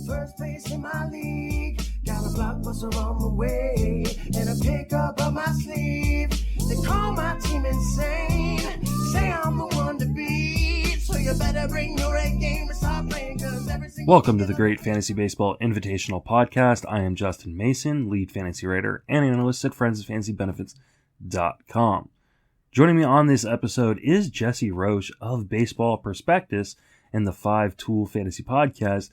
first place in my league. Got a blockbuster on the way and a pickup up my sleeve. They call my team insane, say I'm the one to beat. So you better bring your A game and start playing, 'cause every single... Welcome to the Great Fantasy Baseball Invitational Podcast. I am Justin Mason, lead fantasy writer and analyst at friendsoffantasybenefits.com. Joining me on this episode is Jesse Roche of Baseball Prospectus and the 5-Tool Fantasy Podcast.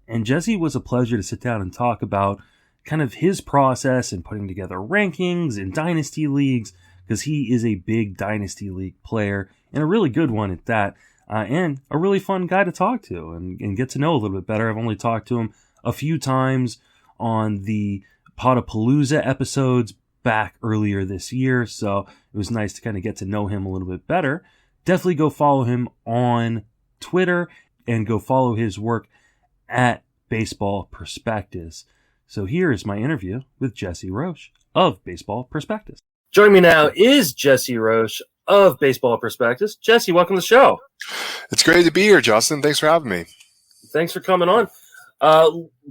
And Jesse was a pleasure to sit down and talk about kind of his process in putting together rankings in dynasty leagues, because he is a big dynasty league player and a really good one at that, and a really fun guy to talk to and get to know a little bit better. I've only talked to him a few times on the Potapalooza episodes back earlier this year, so it was nice to kind of get to know him a little bit better. Definitely go follow him on Twitter and go follow his work at Baseball Prospectus. So here is my interview with Jesse Roche of Baseball Prospectus. Joining me now is Jesse Roche of Baseball Prospectus. Jesse, welcome to the show. It's great to be here, Justin. Thanks for having me. Thanks for coming on.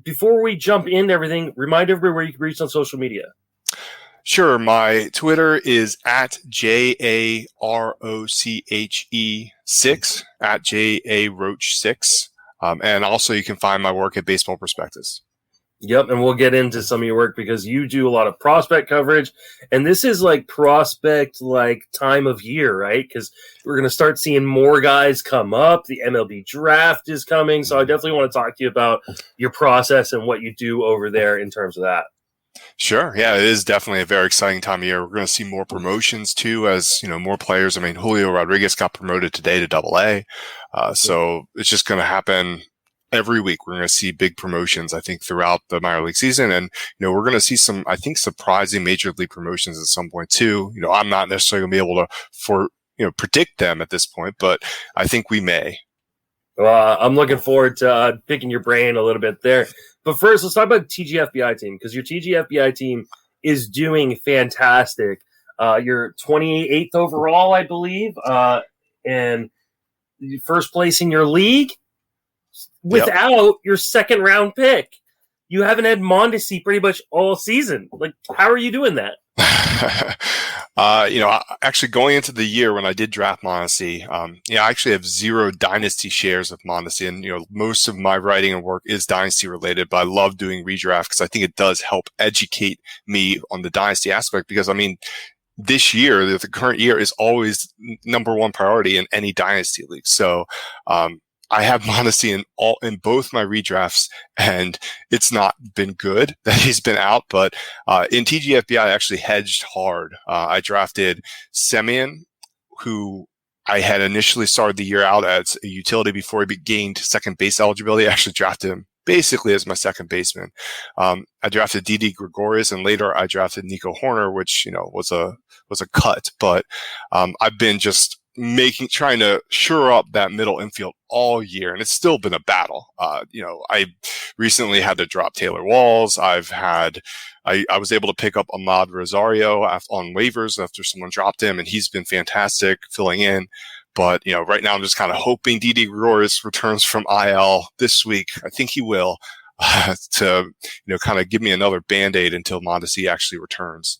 Before we jump into everything, remind everybody where you can reach on social media. Sure. My Twitter is at JAROCHE6, at JARoche6. And also you can find my work at Baseball Prospectus. Yep, and we'll get into some of your work because you do a lot of prospect coverage, and this is like prospect time of year, right? Because we're going to start seeing more guys come up. The MLB draft is coming, so I definitely want to talk to you about your process and what you do over there in terms of that. Sure. Yeah, it is definitely a very exciting time of year. We're going to see more promotions too, as more players. I mean, Julio Rodriguez got promoted today to AA. So it's just going to happen every week. We're going to see big promotions, I think, throughout the minor league season. And, we're going to see some, I think, surprising major league promotions at some point too. I'm not necessarily going to be able to predict them at this point, but I think we may. Well, I'm looking forward to picking your brain a little bit there. But first, let's talk about the TGFBI team, because your TGFBI team is doing fantastic. You're 28th overall, I believe, and first place in your league without your second round pick. You haven't had Mondesi pretty much all season. How are you doing that? Actually going into the year when I did draft Mondesi, I actually have 0 dynasty shares of Mondesi, and most of my writing and work is dynasty related, but I love doing redraft because I think it does help educate me on the dynasty aspect, because this year, the current year, is always number one priority in any dynasty league. So I have Mondesi in both my redrafts, and it's not been good that he's been out. But in TGFBI, I actually hedged hard. I drafted Semien, who I had initially started the year out as a utility before he gained second base eligibility. I actually drafted him basically as my second baseman. I drafted Didi Gregorius, and later I drafted Nico Horner, which was a cut. But I've been just trying to shore up that middle infield all year, and it's still been a battle. I recently had to drop Taylor Walls. I was able to pick up Ahmad Rosario on waivers after someone dropped him, and he's been fantastic filling in. But, right now I'm just kind of hoping Didi Gregorius returns from IL this week. I think he will, to, kind of give me another Band-Aid until Mondesi actually returns.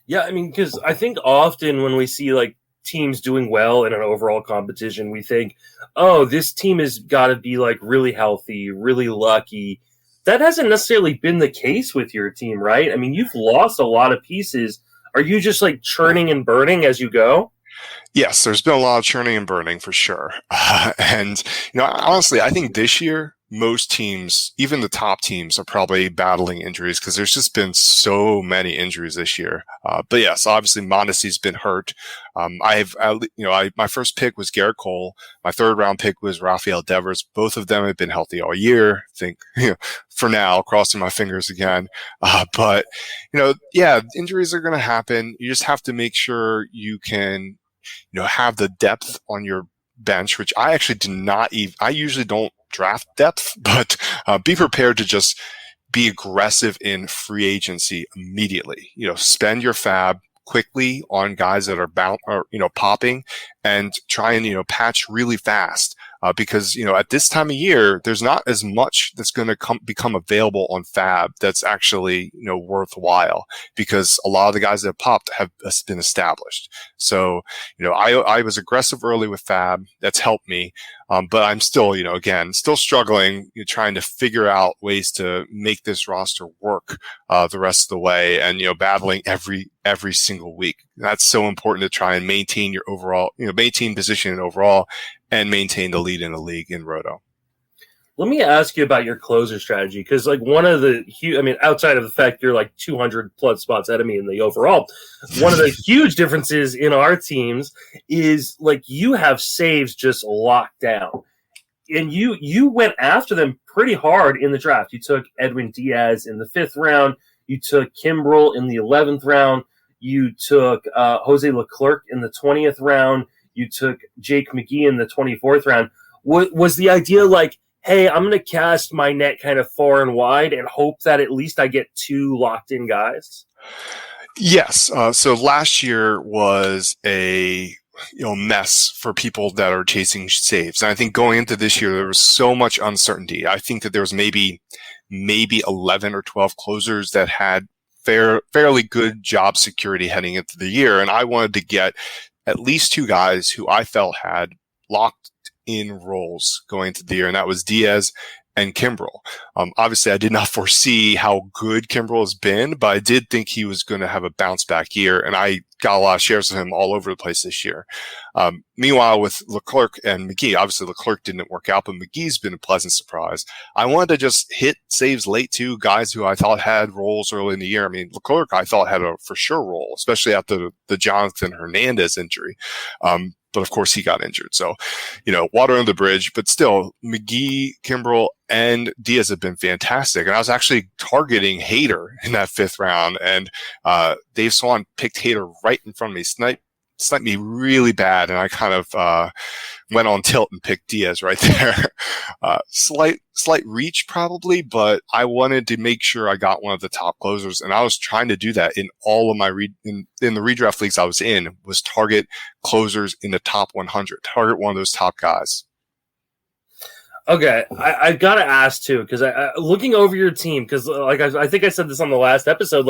Yeah, because I think often when we see teams doing well in an overall competition, we think, oh, this team has got to be really healthy, really lucky. That hasn't necessarily been the case with your team, right? You've lost a lot of pieces. Are you just churning and burning as you go? Yes, there's been a lot of churning and burning for sure. And, honestly, I think this year, most teams, even the top teams, are probably battling injuries because there's just been so many injuries this year. But yes, obviously Mondesi's been hurt. My first pick was Garrett Cole. My third round pick was Rafael Devers. Both of them have been healthy all year. I think, for now, crossing my fingers again. But injuries are going to happen. You just have to make sure you can, have the depth on your bench, which I actually I usually don't draft depth, but be prepared to just be aggressive in free agency immediately. Spend your fab quickly on guys that are popping, and try and patch really fast. because, at this time of year, there's not as much that's going to become available on Fab that's actually, worthwhile, because a lot of the guys that have popped have been established. So, I was aggressive early with Fab. That's helped me. But I'm still, still struggling, trying to figure out ways to make this roster work, the rest of the way, and, battling every single week. That's so important to try and maintain your overall, maintain position overall and maintain the lead in the league in Roto. Let me ask you about your closer strategy, because one of the outside of the fact you're like 200 plus spots ahead of me in the overall, one of the huge differences in our teams is you have saves just locked down, and you went after them pretty hard in the draft. You took Edwin Diaz in the 5th round. You took Kimbrel in the 11th round. You took Jose Leclerc in the 20th round. You took Jake McGee in the 24th round. Was the idea hey, I'm going to cast my net kind of far and wide and hope that at least I get 2 locked-in guys? Yes. So last year was a mess for people that are chasing saves. And I think going into this year, there was so much uncertainty. I think that there was maybe 11 or 12 closers that had fairly good job security heading into the year. And I wanted to get at least 2 guys who I felt had locked in roles going into the year, and that was Diaz and Kimbrel. Obviously, I did not foresee how good Kimbrel has been, but I did think he was going to have a bounce back year, and I got a lot of shares of him all over the place this year. Meanwhile, with Leclerc and McGee, obviously Leclerc didn't work out, but McGee's been a pleasant surprise. I wanted to just hit saves late too, guys who I thought had roles early in the year. I mean, Leclerc I thought had a for sure role, especially after the Jonathan Hernandez injury. But of course he got injured. So, water under the bridge, but still McGee, Kimbrel, and Diaz have been fantastic. And I was actually targeting Hader in that 5th round, and Dave Swan picked Hader right in front of me, sniped me really bad, and I kind of went on tilt and picked Diaz right there. Slight reach probably, but I wanted to make sure I got one of the top closers, and I was trying to do that in all of my in the redraft leagues I was in, was target closers in the top 100, target one of those top guys. Okay, I got to ask, too, because looking over your team, because I think I said this on the last episode,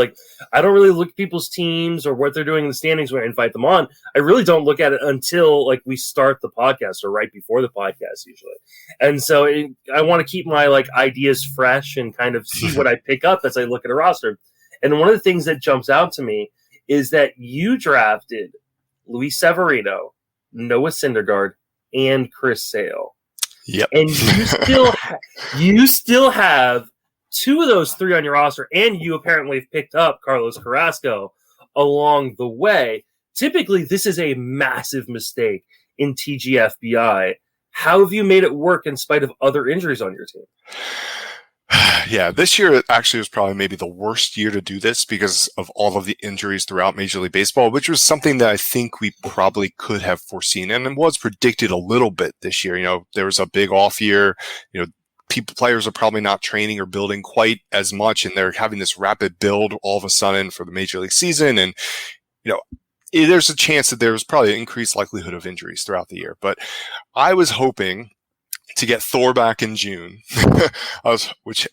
I don't really look at people's teams or what they're doing in the standings when I invite them on. I really don't look at it until, we start the podcast or right before the podcast, usually. And so I want to keep my, ideas fresh and kind of see what I pick up as I look at a roster. And one of the things that jumps out to me is that you drafted Luis Severino, Noah Syndergaard, and Chris Sale. Yep. And you still have 2 of those 3 on your roster, and you apparently have picked up Carlos Carrasco along the way. Typically, this is a massive mistake in TGFBI. How have you made it work in spite of other injuries on your team? Yeah, this year actually was probably maybe the worst year to do this because of all of the injuries throughout Major League Baseball, which was something that I think we probably could have foreseen, and it was predicted a little bit this year. There was a big off year. Players are probably not training or building quite as much, and they're having this rapid build all of a sudden for the Major League season, and there's a chance that there was probably an increased likelihood of injuries throughout the year. But I was hoping to get Thor back in June, which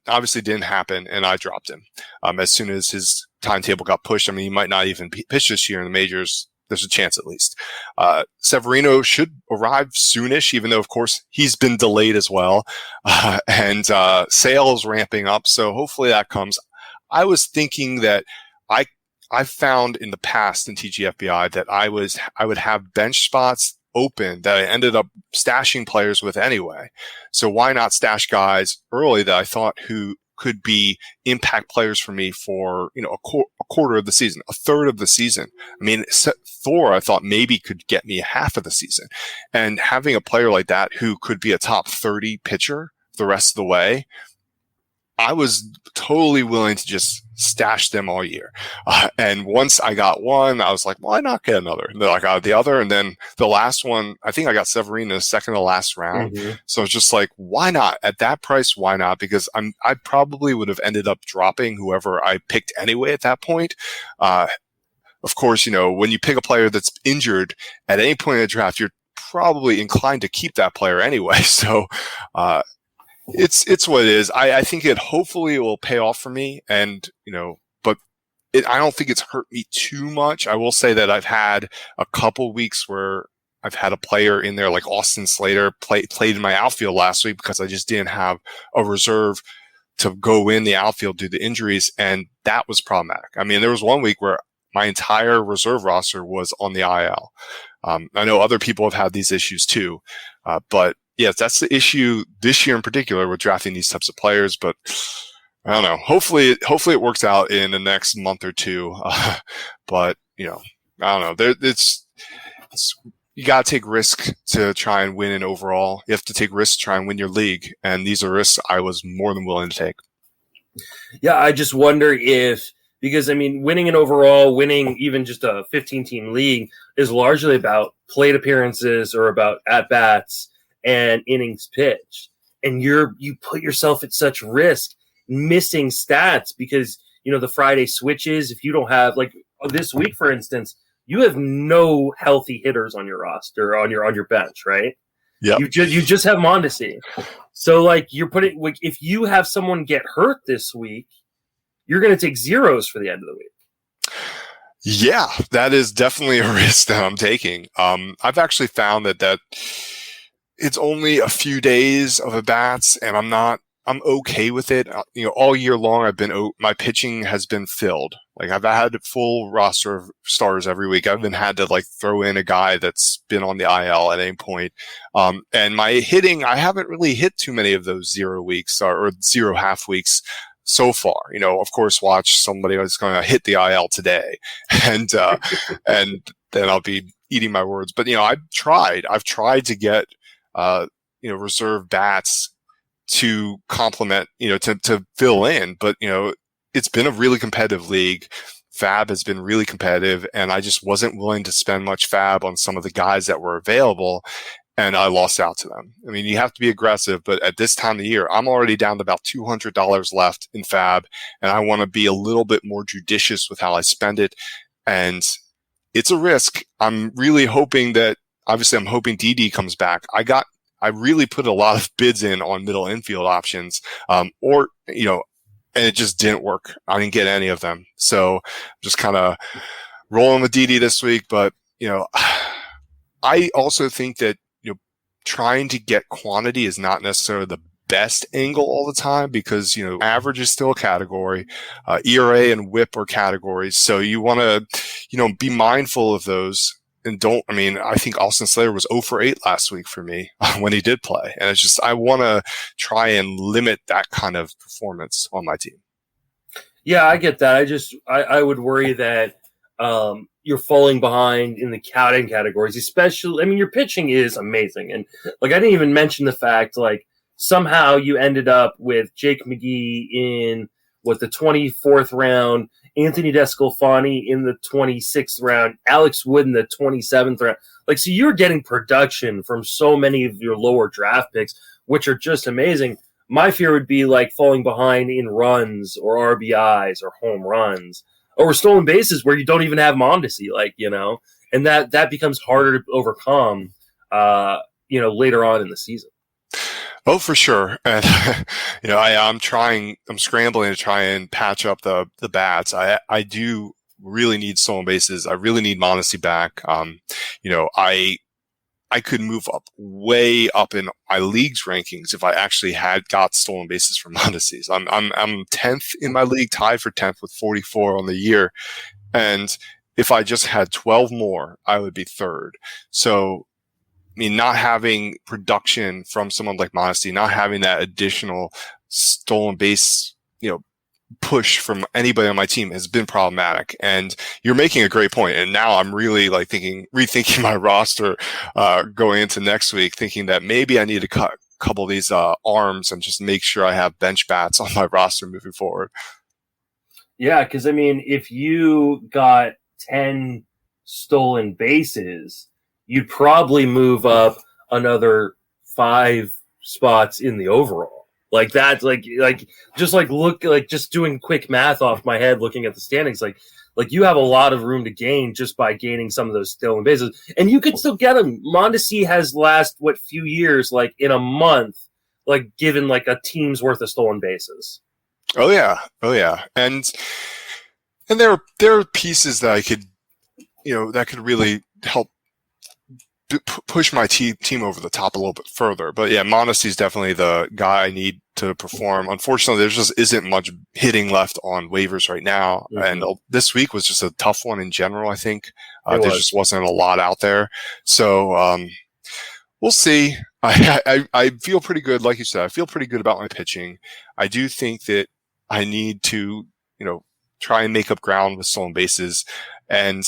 obviously didn't happen, and I dropped him as soon as his timetable got pushed. I mean, he might not even pitch this year in the majors. There's a chance at least. Severino should arrive soonish, even though, of course, he's been delayed as well. And Sale is ramping up, so hopefully that comes. I was thinking that I've found in the past in TGFBI that I would have bench spots open that I ended up stashing players with anyway. So why not stash guys early that I thought who could be impact players for me for, a quarter of the season, a third of the season. I mean, Thor, I thought maybe could get me half of the season, and having a player like that who could be a top 30 pitcher the rest of the way, I was totally willing to just stash them all year. And once I got one, I was like, why not get another? And then I got the other. And then the last one, I think I got Severino second to last round. Mm-hmm. So it's just like, why not? At that price, why not? Because I probably would have ended up dropping whoever I picked anyway at that point. Of course, when you pick a player that's injured at any point in the draft, you're probably inclined to keep that player anyway. So it's what it is. I think hopefully it will pay off for me, and but I don't think it's hurt me too much. I will say that I've had a couple weeks where I've had a player in there like Austin Slater played in my outfield last week because I just didn't have a reserve to go in the outfield due to injuries, and that was problematic. I mean, there was one week where my entire reserve roster was on the IL. I know other people have had these issues too, but yes, that's the issue this year in particular with drafting these types of players. But I don't know. Hopefully it works out in the next month or two. But I don't know. You got to take risk to try and win an overall. You have to take risks to try and win your league. And these are risks I was more than willing to take. Yeah, I just wonder because winning an overall, winning even just a 15-team league is largely about plate appearances or about at-bats and innings pitched. And you put yourself at such risk missing stats because, the Friday switches, if you don't have, like this week, for instance, you have no healthy hitters on your roster, on your bench, right? Yeah. You just have Mondesi. So you're putting, if you have someone get hurt this week, you're going to take zeros for the end of the week. Yeah, that is definitely a risk that I'm taking. I've actually found that it's only a few days of at-bats, and I'm okay with it. All year long, my pitching has been filled. Like I've had a full roster of starters every week. I haven't had to throw in a guy that's been on the IL at any point. And my hitting, I haven't really hit too many of those 0 weeks or 0 half weeks so far. Of course, watch somebody who's going to hit the IL today, and then I'll be eating my words. But I've tried to get reserve bats to complement, to fill in. But, it's been a really competitive league. Fab has been really competitive, and I just wasn't willing to spend much fab on some of the guys that were available, and I lost out to them. I mean, you have to be aggressive, but at this time of the year, I'm already down to about $200 left in fab, and I want to be a little bit more judicious with how I spend it. And it's a risk. I'm really hoping I'm hoping DD comes back. I really put a lot of bids in on middle infield options, and it just didn't work. I didn't get any of them. So I'm just kind of rolling with DD this week. But, I also think that, trying to get quantity is not necessarily the best angle all the time because, average is still a category. ERA and WHIP are categories. So you want to, be mindful of those. And I think Austin Slater was 0 for 8 last week for me when he did play. And it's just, I want to try and limit that kind of performance on my team. Yeah, I get that. I would worry that you're falling behind in the counting categories, especially, your pitching is amazing. And I didn't even mention the fact, somehow you ended up with Jake McGee in the 24th round, Anthony Descalfani in the 26th round, Alex Wood in the 27th round. So you're getting production from so many of your lower draft picks, which are just amazing. My fear would be falling behind in runs or RBIs or home runs or stolen bases where you don't even have Mondesi, and that becomes harder to overcome, later on in the season. Oh, for sure. And, I'm scrambling to try and patch up the bats. I do really need stolen bases. I really need Mondesi back. I could move way up in my league's rankings if I actually got stolen bases from Mondesi. So I'm 10th in my league, tied for 10th with 44 on the year. And if I just had 12 more, I would be 3rd. So, not having production from someone like Mondesi, not having that additional stolen base, push from anybody on my team has been problematic. And you're making a great point. And now I'm really rethinking my roster, going into next week, thinking that maybe I need to cut a couple of these, arms and just make sure I have bench bats on my roster moving forward. Yeah. Cause if you got 10 stolen bases, you'd probably move up another 5 spots in the overall. Just doing quick math off my head, looking at the standings, like you have a lot of room to gain just by gaining some of those stolen bases, and you can still get them. Mondesi has last few years, like in a month, like given like a team's worth of stolen bases. Oh yeah, and there are pieces that I could, that could really help push my team over the top a little bit further. But yeah, Mondesi is definitely the guy I need to perform. Unfortunately, there just isn't much hitting left on waivers right now. Mm-hmm. And this week was just a tough one in general, I think. There just wasn't a lot out there. So we'll see. I feel pretty good. Like you said, I feel pretty good about my pitching. I do think that I need to, try and make up ground with stolen bases. And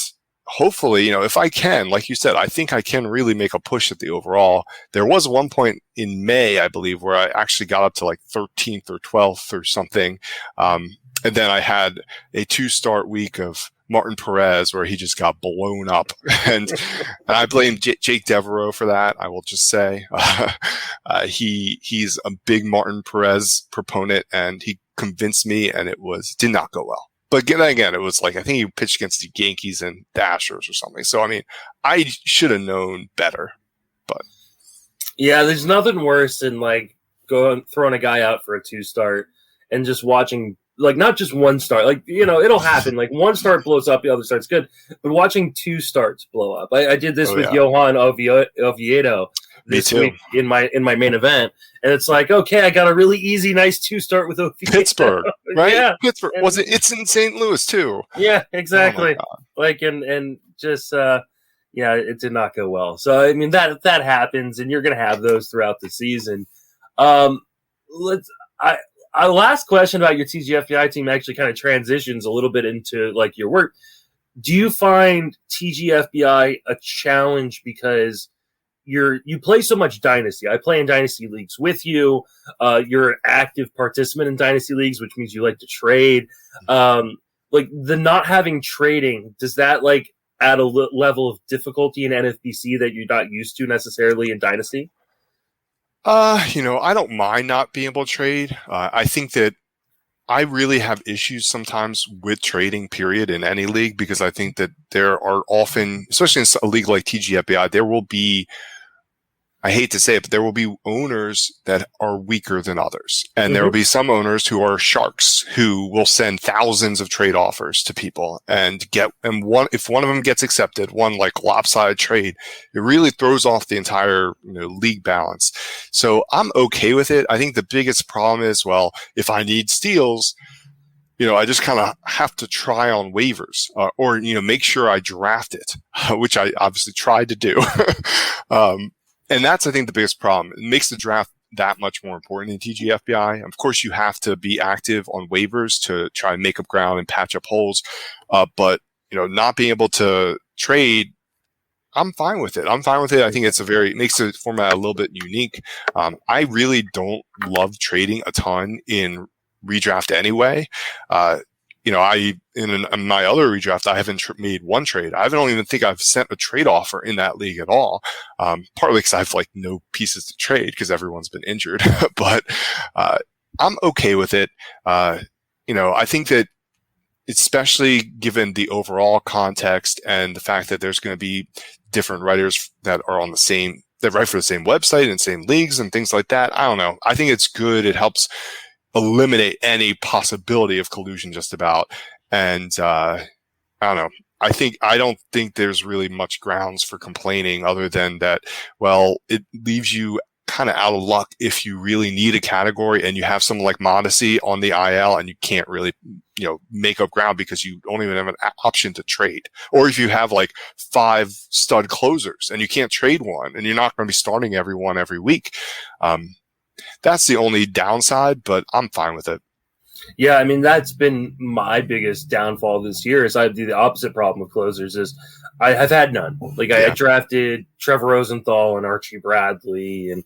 hopefully, if I can, like you said, I think I can really make a push at the overall. There was one point in May, I believe, where I actually got up to like 13th or 12th or something. And then I had a 2-start week of Martin Perez where he just got blown up. and I blame Jake Devereaux for that, I will just say. He's a big Martin Perez proponent, and he convinced me, and it did not go well. But again, it was like, I think he pitched against the Yankees and the Astros or something. So, I mean, I should have known better, but. Yeah, there's nothing worse than like throwing a guy out for a 2-start and just watching, like, not just one start, like, it'll happen. Like one start blows up, the other start's good, but watching 2 starts blow up. I did this with Johan Oviedo this week in my main event. And it's like, okay, I got a really easy, nice 2-start with Oviedo. Pittsburgh, right? Yeah. Pittsburgh. It's in St. Louis too. Yeah, exactly. Like, and just, it did not go well. So, I mean, that happens, and you're going to have those throughout the season. Last question about your TGFBI team actually kind of transitions a little bit into like your work. Do you find TGFBI a challenge because you play so much Dynasty? I play in Dynasty leagues with you. You're an active participant in Dynasty leagues, which means you like to trade. Like the not having trading, does that like add a level of difficulty in NFBC that you're not used to necessarily in Dynasty? I don't mind not being able to trade. I think that I really have issues sometimes with trading, period, in any league, because I think that there are often, especially in a league like TGFBI, there will be, I hate to say it, but there will be owners that are weaker than others. And there will be some owners who are sharks who will send thousands of trade offers to people if one of them gets accepted, one like lopsided trade, it really throws off the entire league balance. So I'm okay with it. I think the biggest problem is, if I need steals, I just kind of have to try on waivers or make sure I draft it, which I obviously tried to do. And that's, I think, the biggest problem. It makes the draft that much more important in TGFBI. Of course, you have to be active on waivers to try and make up ground and patch up holes. But, not being able to trade, I'm fine with it. I think it makes the format a little bit unique. I really don't love trading a ton in redraft anyway. In my other redraft, I haven't made one trade. I don't even think I've sent a trade offer in that league at all. Partly because I have like no pieces to trade because everyone's been injured. But I'm okay with it. I think that, especially given the overall context and the fact that there's going to be different writers that are that write for the same website and same leagues and things like that. I don't know. I think it's good. It helps eliminate any possibility of collusion just about. And I don't know. I don't think there's really much grounds for complaining other than that, it leaves you kind of out of luck if you really need a category and you have someone like Mondesi on the IL and you can't really, make up ground because you don't even have an option to trade. Or if you have like 5 stud closers and you can't trade one and you're not going to be starting everyone every week. That's the only downside, but I'm fine with it. Yeah, I mean, that's been my biggest downfall this year is I do the opposite problem with closers is I have had none. Like I drafted Trevor Rosenthal and Archie Bradley and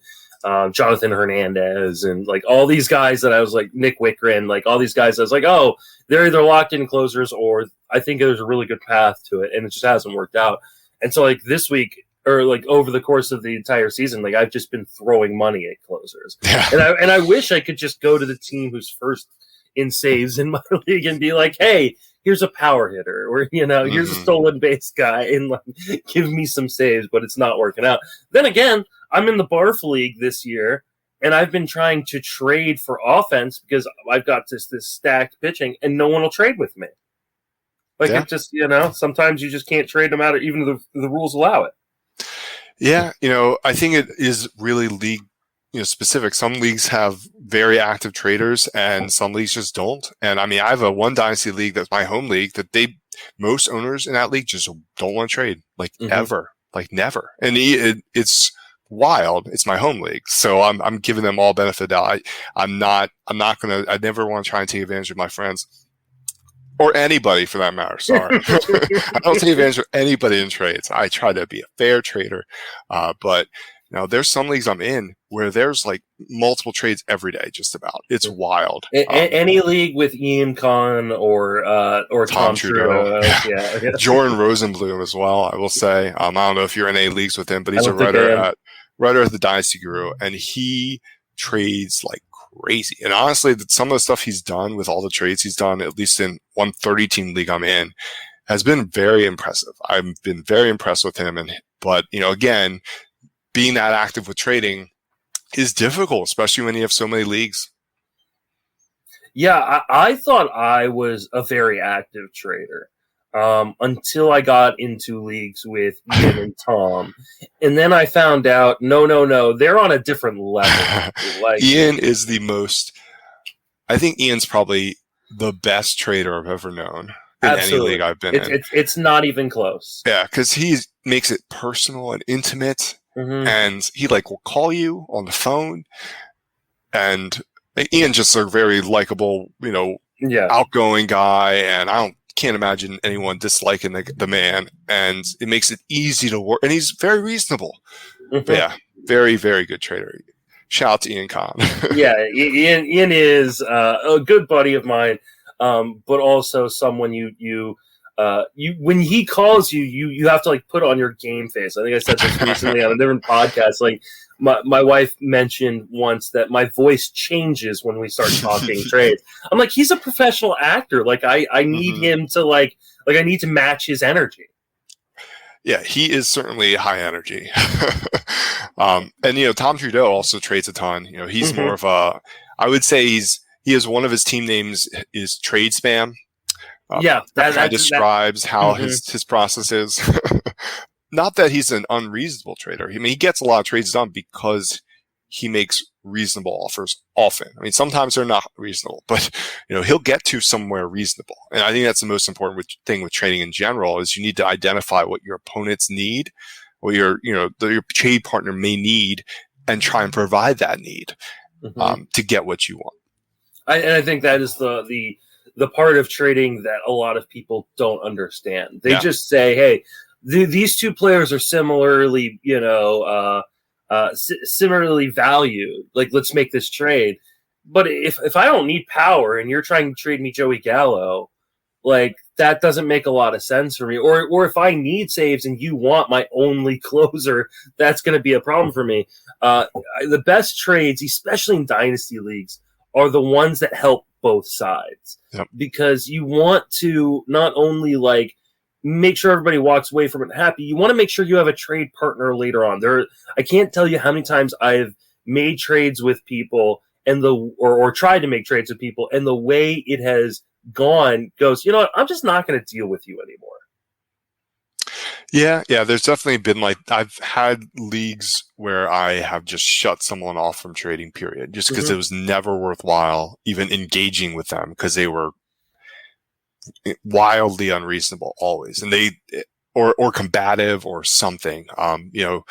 Jonathan Hernandez and like all these guys that I was like Nick Wickren, like all these guys I was like, oh, they're either locked in closers or I think there's a really good path to it. And it just hasn't worked out. And so like this week, or like over the course of the entire season, like I've just been throwing money at closers. Yeah. And I wish I could just go to the team who's first in saves in my league and be like, hey, here's a power hitter, or here's a stolen base guy, and like give me some saves, but it's not working out. Then again, I'm in the Barf League this year, and I've been trying to trade for offense because I've got this stacked pitching, and no one will trade with me. Like it just, sometimes you just can't trade them out, even if the rules allow it. Yeah, I think it is really league specific. Some leagues have very active traders and some leagues just don't. And I mean, I have a one dynasty league that's my home league that most owners in that league just don't want to trade, like ever, like never. And it's wild. It's my home league. So I'm giving them all benefit out. I never want to try and take advantage of my friends or anybody for that matter. Sorry. I don't take advantage of anybody in trades. I try to be a fair trader. But now there's some leagues I'm in where there's like multiple trades every day, just about. It's wild. Any league with Ian Kahn or Tom Trudeau. Yeah. Jordan Rosenblum as well, I will say. I don't know if you're in any leagues with him, but he's a writer at the Dynasty Guru, and he trades like crazy. And honestly, some of the stuff he's done with all the trades he's done, at least in 130-team league I'm in, has been very impressive. I've been very impressed with him. But again, being that active with trading is difficult, especially when you have so many leagues. Yeah, I thought I was a very active trader until I got into leagues with Ian and Tom. And then I found out, no, they're on a different level. Ian is I think Ian's probably the best trader I've ever known in any league I've been in. It's not even close. Yeah, because he makes it personal and intimate. And he will call you on the phone, and Ian just a very likable, outgoing guy, and can't imagine anyone disliking the man, and it makes it easy to work, and he's very reasonable. But yeah, very, very good trader. Shout out to Ian Kahn. Yeah, Ian is a good buddy of mine, but also someone you when he calls you have to put on your game face. I think I said this recently on a different podcast. Like my wife mentioned once that my voice changes when we start talking trades. I'm like, he's a professional actor. Like I need him to I need to match his energy. Yeah, he is certainly high energy. And Tom Trudeau also trades a ton. He's more of I would say he has one of his team names is Trade Spam. That describes how his process is. Not that he's an unreasonable trader. I mean, he gets a lot of trades done because he makes reasonable offers often. I mean, sometimes they're not reasonable, but he'll get to somewhere reasonable. And I think that's the most important thing with trading in general is you need to identify what your opponents need, what your trade partner may need, and try and provide that need to get what you want. I think that is the part of trading that a lot of people don't understand. They just say, hey, these two players are similarly, similarly valued. Like, let's make this trade. But if I don't need power and you're trying to trade me Joey Gallo, that doesn't make a lot of sense for me. Or if I need saves and you want my only closer, that's going to be a problem for me. The best trades, especially in dynasty leagues, are the ones that help both sides. Yep. Because you want to not only make sure everybody walks away from it happy, you want to make sure you have a trade partner later on. I can't tell you how many times I've made trades with people or tried to make trades with people, and the way it has gone goes, you know what, I'm just not going to deal with you anymore. Yeah, there's definitely been I've had leagues where I have just shut someone off from trading, period, just because it was never worthwhile even engaging with them because they were wildly unreasonable always, and they or combative or something. It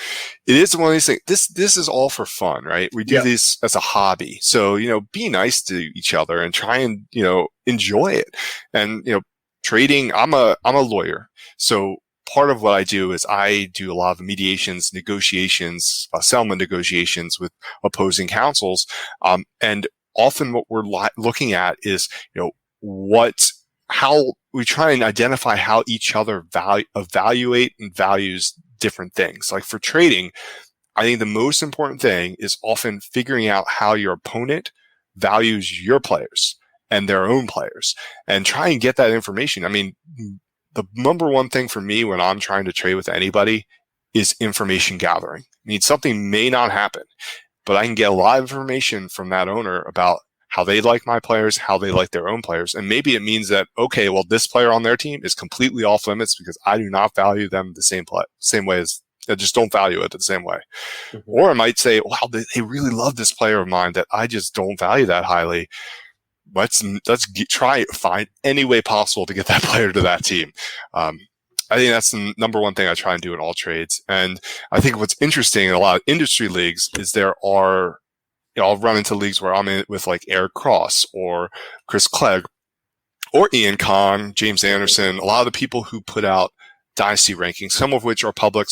is one of these things. This is all for fun, right? We do this as a hobby, so be nice to each other and try and enjoy it. And trading. I'm a lawyer, so part of what I do is I do a lot of mediations, negotiations, settlement negotiations with opposing counsels. And often what we're looking at is, how we try and identify how each other evaluate and values different things. Like for trading, I think the most important thing is often figuring out how your opponent values your players and their own players, and try and get that information. I mean, the number one thing for me when I'm trying to trade with anybody is information gathering. I mean, something may not happen, but I can get a lot of information from that owner about how they like my players, how they like their own players. And maybe it means that, okay, well, this player on their team is completely off limits because I do not value them the same way as I just don't value it the same way. Mm-hmm. Or I might say, wow, they really love this player of mine that I just don't value that highly. Let's try to find any way possible to get that player to that team. I think that's the number one thing I try and do in all trades. And I think what's interesting in a lot of industry leagues is there are, I'll run into leagues where I'm in with like Eric Cross or Chris Clegg or Ian Kahn, James Anderson, a lot of the people who put out dynasty rankings, some of which are public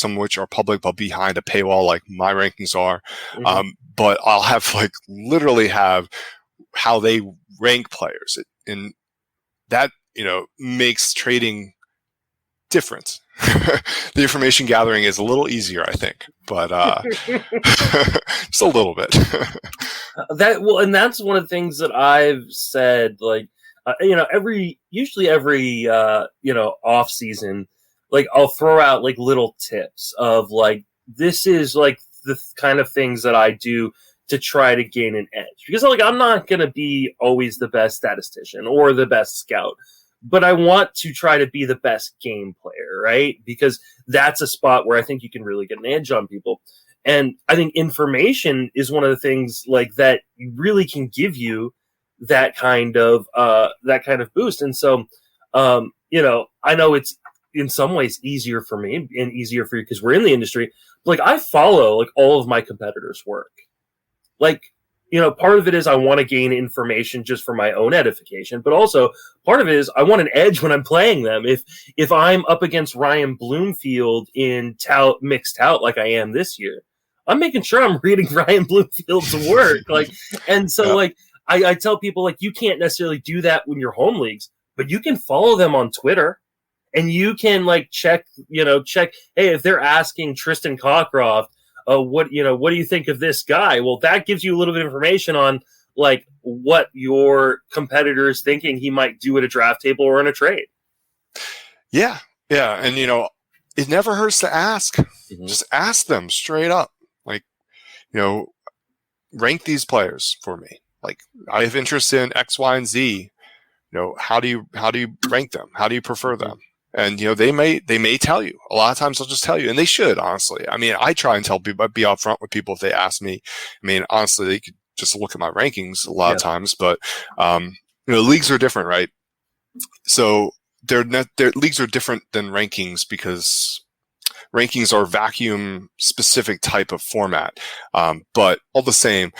but behind a paywall like my rankings are. Mm-hmm. But I'll have literally have how they rank players. And that, makes trading different. The information gathering is a little easier, I think, but just a little bit. And that's one of the things that I've said. Every off season, I'll throw out little tips of this is the kind of things that I do to try to gain an edge, because I'm not going to be always the best statistician or the best scout, but I want to try to be the best game player, right? Because that's a spot where I think you can really get an edge on people. And I think information is one of the things that really can give you that kind of boost. And so, I know it's in some ways easier for me and easier for you because we're in the industry. I follow all of my competitors' work. Part of it is I want to gain information just for my own edification, but also part of it is I want an edge when I'm playing them. If I'm up against Ryan Bloomfield in mixed tout like I am this year, I'm making sure I'm reading Ryan Bloomfield's work. And so I tell people you can't necessarily do that when you're home leagues, but you can follow them on Twitter and you can check, hey, if they're asking Tristan Cockcroft, what do you think of this guy? Well, that gives you a little bit of information on what your competitor is thinking he might do at a draft table or in a trade. Yeah. Yeah. And, it never hurts to ask. Mm-hmm. Just ask them straight up. Rank these players for me. I have interest in X, Y, and Z. How do you rank them? How do you prefer them? And, they may tell you. A lot of times they'll just tell you, and they should, honestly. I mean, I try and tell people, be upfront with people if they ask me. I mean, honestly, they could just look at my rankings a lot of times, but, leagues are different, right? So their leagues are different than rankings because rankings are vacuum specific type of format. But all the same,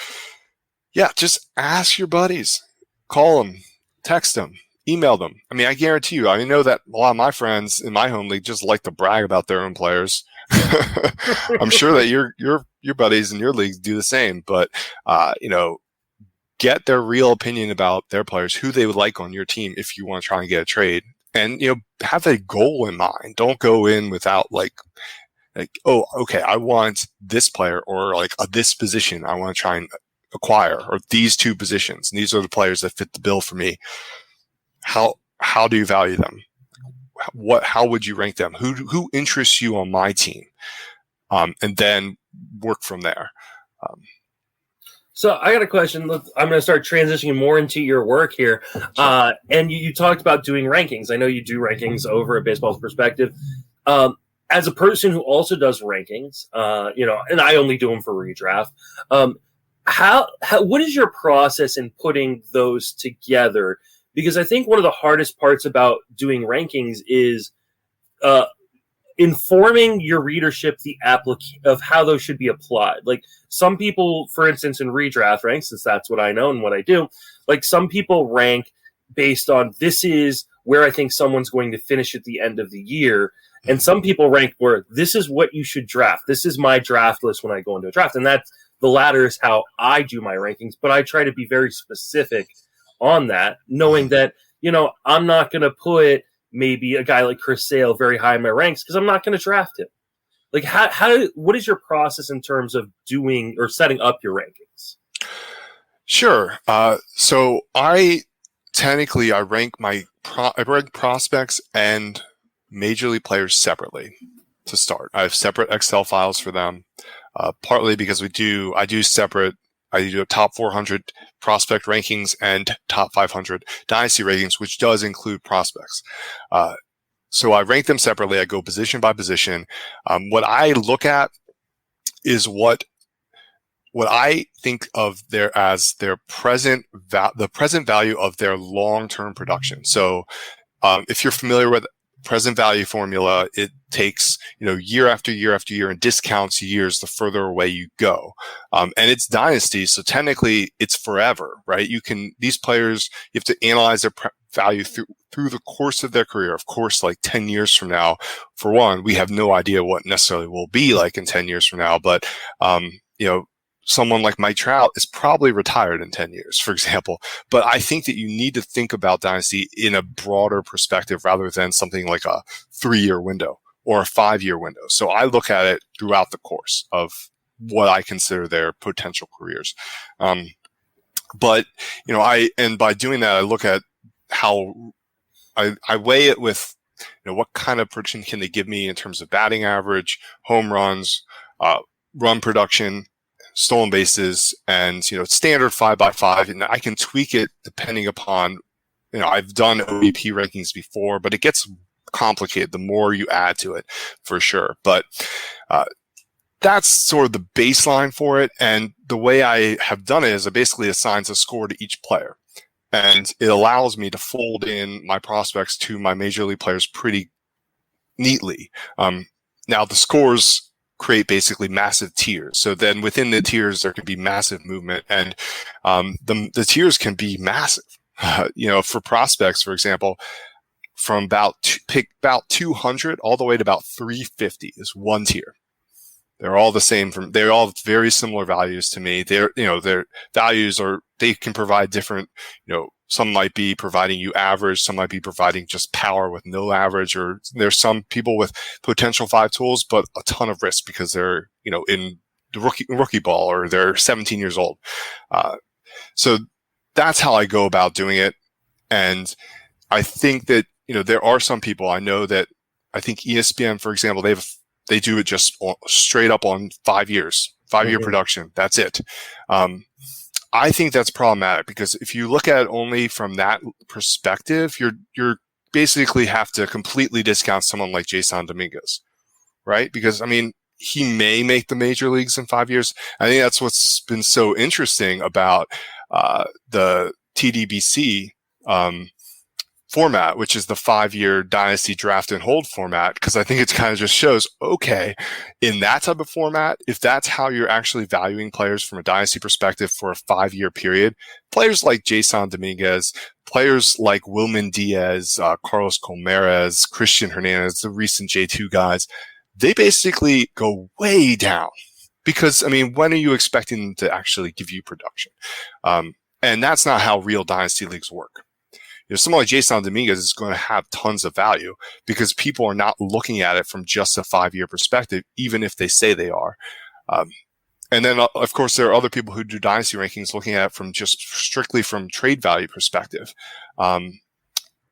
just ask your buddies, call them, text them, email them. I mean, I guarantee you, I know that a lot of my friends in my home league just like to brag about their own players. I'm sure that your buddies in your leagues do the same, but, get their real opinion about their players, who they would like on your team if you want to try and get a trade, and, have a goal in mind. Don't go in without oh, okay, I want this player or this position I want to try and acquire, or these two positions. And these are the players that fit the bill for me. How do you value them? How would you rank them? Who interests you on my team? And then work from there. So I got a question. I'm going to start transitioning more into your work here. And you talked about doing rankings. I know you do rankings over at Baseball Prospectus. As a person who also does rankings, and I only do them for redraft. What is your process in putting those together? Because I think one of the hardest parts about doing rankings is informing your readership of how those should be applied. Some people, for instance, in redraft ranks, since that's what I know and what I do, some people rank based on this is where I think someone's going to finish at the end of the year. And some people rank where this is what you should draft. This is my draft list when I go into a draft. And the latter is how I do my rankings, but I try to be very specific on that, knowing that, I'm not going to put maybe a guy like Chris Sale very high in my ranks because I'm not going to draft him. What is your process in terms of doing or setting up your rankings? Sure. So technically I rank prospects and major league players separately to start. I have separate Excel files for them, partly because I do a top 400 prospect rankings and top 500 dynasty rankings, which does include prospects. So I rank them separately. I go position by position. What I look at is what I think of their present value of their long-term production. So, if you're familiar with present value formula, it takes, year after year after year and discounts years the further away you go. And it's dynasty. So technically it's forever, right? These players, you have to analyze their value through the course of their career. Of course, like 10 years from now, for one, we have no idea what necessarily will be like in 10 years from now, but, someone like Mike Trout is probably retired in 10 years, for example. But I think that you need to think about dynasty in a broader perspective rather than something like a 3-year window or a 5-year window. So I look at it throughout the course of what I consider their potential careers. But by doing that, I look at how I weigh it with, what kind of production can they give me in terms of batting average, home runs, run production, stolen bases, and standard 5x5, and I can tweak it depending upon, I've done OBP rankings before, but it gets complicated the more you add to it, for sure. But that's sort of the baseline for it, and the way I have done it is it basically assigns a score to each player, and it allows me to fold in my prospects to my major league players pretty neatly. Now the scores create basically massive tiers. So then within the tiers, there can be massive movement, and the tiers can be massive. For prospects, for example, from about 200 all the way to about 350 is one tier. They're all the same. They're all very similar values to me. Their values they can provide different, some might be providing you average, some might be providing just power with no average, or there's some people with potential 5 tools, but a ton of risk because they're, in the rookie ball or they're 17 years old. So that's how I go about doing it. And I think that, there are some people I know that I think ESPN, for example, they do it just straight up on 5 years, 5-year production. That's it. I think that's problematic because if you look at it only from that perspective, you're basically have to completely discount someone like Jason Dominguez, right? Because he may make the major leagues in 5 years. I think that's what's been so interesting about the TDBC format, which is the 5-year dynasty draft and hold format, because I think it kind of just shows, okay, in that type of format, if that's how you're actually valuing players from a dynasty perspective for a 5-year period, players like Jason Dominguez, players like Wilman Diaz, Carlos Colmenares, Christian Hernandez, the recent J2 guys, they basically go way down because, when are you expecting them to actually give you production? And that's not how real dynasty leagues work. Someone like Jason Dominguez is going to have tons of value because people are not looking at it from just a 5-year perspective, even if they say they are. And then, of course, there are other people who do dynasty rankings looking at it from just strictly from trade value perspective.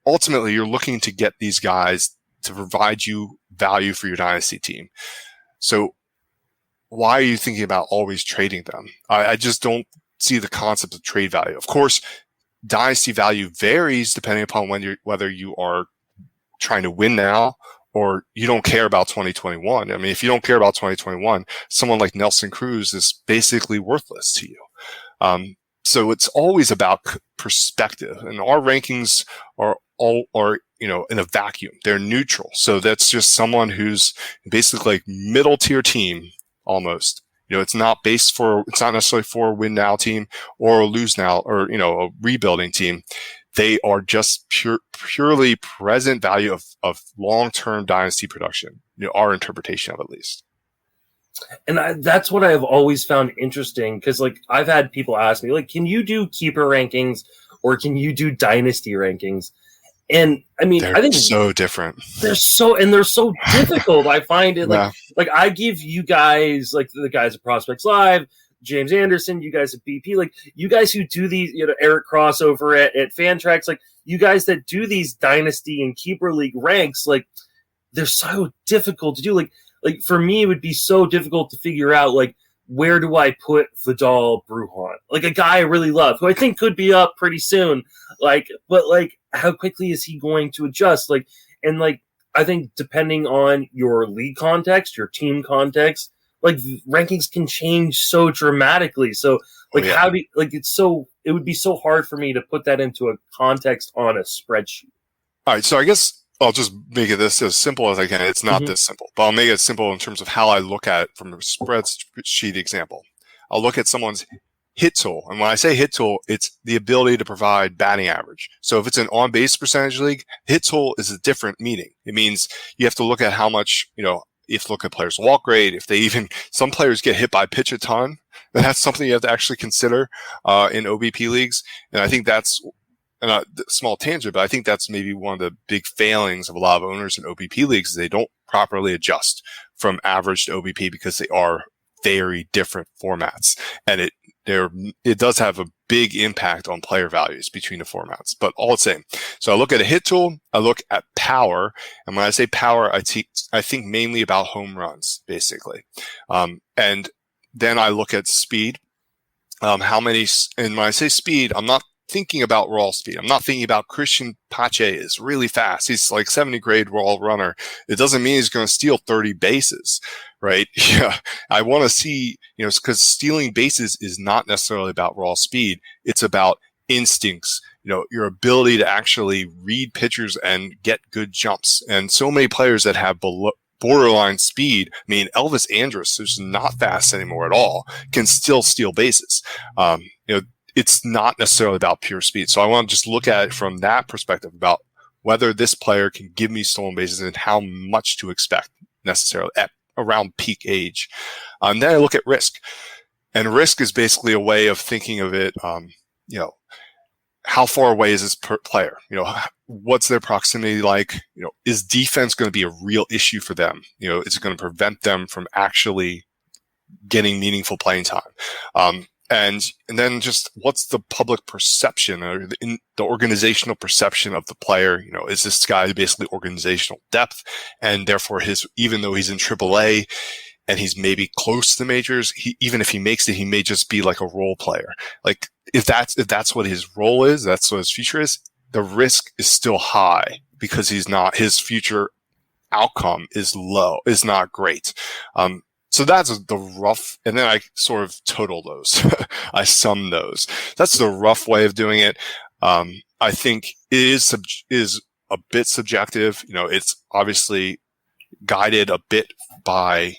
Ultimately, you're looking to get these guys to provide you value for your dynasty team. So why are you thinking about always trading them? I just don't see the concept of trade value. Of course, dynasty value varies depending upon whether you are trying to win now or you don't care about 2021. If you don't care about 2021, someone like Nelson Cruz is basically worthless to you. So it's always about perspective, and our rankings are in a vacuum. They're neutral. So that's just someone who's basically like middle tier team almost. It's not necessarily for a win now team or a lose now or, a rebuilding team. They are just purely present value of long-term dynasty production, our interpretation of at least. And that's what I've always found interesting because, I've had people ask me, can you do keeper rankings or can you do dynasty rankings? And they're I think so different. They're so difficult. I find it I give you guys, the guys at Prospects Live, James Anderson, you guys at BP, like you guys who do these, Eric Cross over at Fantrax, like you guys that do these dynasty and keeper league ranks, like they're so difficult to do. Like for me, it would be so difficult to figure out, like, where do I put Vidal Brujan? Like a guy I really love, who I think could be up pretty soon. Like, but like, how quickly is he going to adjust? Like, and like, I think depending on your league context, your team context, like rankings can change so dramatically. So like, how do you, like, it would be so hard for me to put that into a context on a spreadsheet. All right. So I guess I'll just make it this as simple as I can. It's not this simple, but I'll make it simple in terms of how I look at it from a spreadsheet example. I'll look at someone's hit tool. And when I say hit tool, it's the ability to provide batting average. So if it's an on-base percentage league, hit tool is a different meaning. It means you have to look at how much, you have to look at players' walk rate. If they some players get hit by pitch a ton, then that's something you have to actually consider in OBP leagues. And I think that's a small tangent, but I think that's maybe one of the big failings of a lot of owners in OBP leagues is they don't properly adjust from average to OBP because they are very different formats. And it does have a big impact on player values between the formats, but all the same. So I look at a hit tool, I look at power. And when I say power, I think mainly about home runs, basically. And then I look at speed. And when I say speed, I'm not thinking about raw speed. I'm not thinking about Christian Pache is really fast. He's like 70 grade raw runner. It doesn't mean he's going to steal 30 bases, right? Yeah. I want to see, because stealing bases is not necessarily about raw speed. It's about instincts, your ability to actually read pitchers and get good jumps. And so many players that have borderline speed. I mean, Elvis Andrus, who's not fast anymore at all, can still steal bases. It's not necessarily about pure speed. So I want to just look at it from that perspective about whether this player can give me stolen bases and how much to expect necessarily at around peak age. And then I look at risk. And risk is basically a way of thinking of it, how far away is this player? What's their proximity like? Is defense going to be a real issue for them? Is it going to prevent them from actually getting meaningful playing time? And then just what's the public perception or the organizational perception of the player? Is this guy basically organizational depth? And therefore even though he's in AAA and he's maybe close to the majors, even if he makes it, he may just be like a role player. Like if that's what his role is, that's what his future is, the risk is still high because his future outcome is not great. So that's the rough, and then I sort of total those. I sum those. That's the rough way of doing it. I think it is a bit subjective. It's obviously guided a bit by,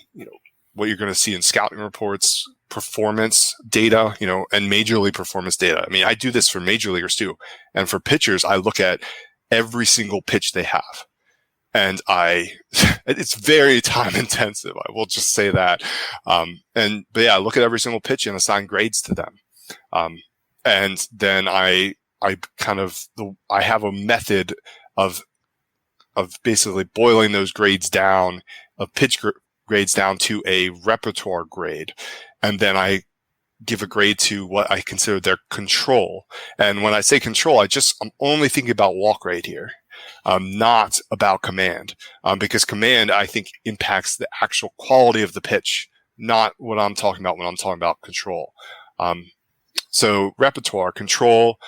what you're going to see in scouting reports, performance data, and major league performance data. I mean, I do this for major leaguers too. And for pitchers, I look at every single pitch they have. And it's very time intensive. I will just say that. But yeah, I look at every single pitch and assign grades to them. And then I have a method of basically boiling those grades down, of pitch grades down to a repertoire grade. And then I give a grade to what I consider their control. And when I say control, I'm only thinking about walk rate here. Not about command, because command, I think, impacts the actual quality of the pitch, not what I'm talking about when I'm talking about control. So repertoire, control,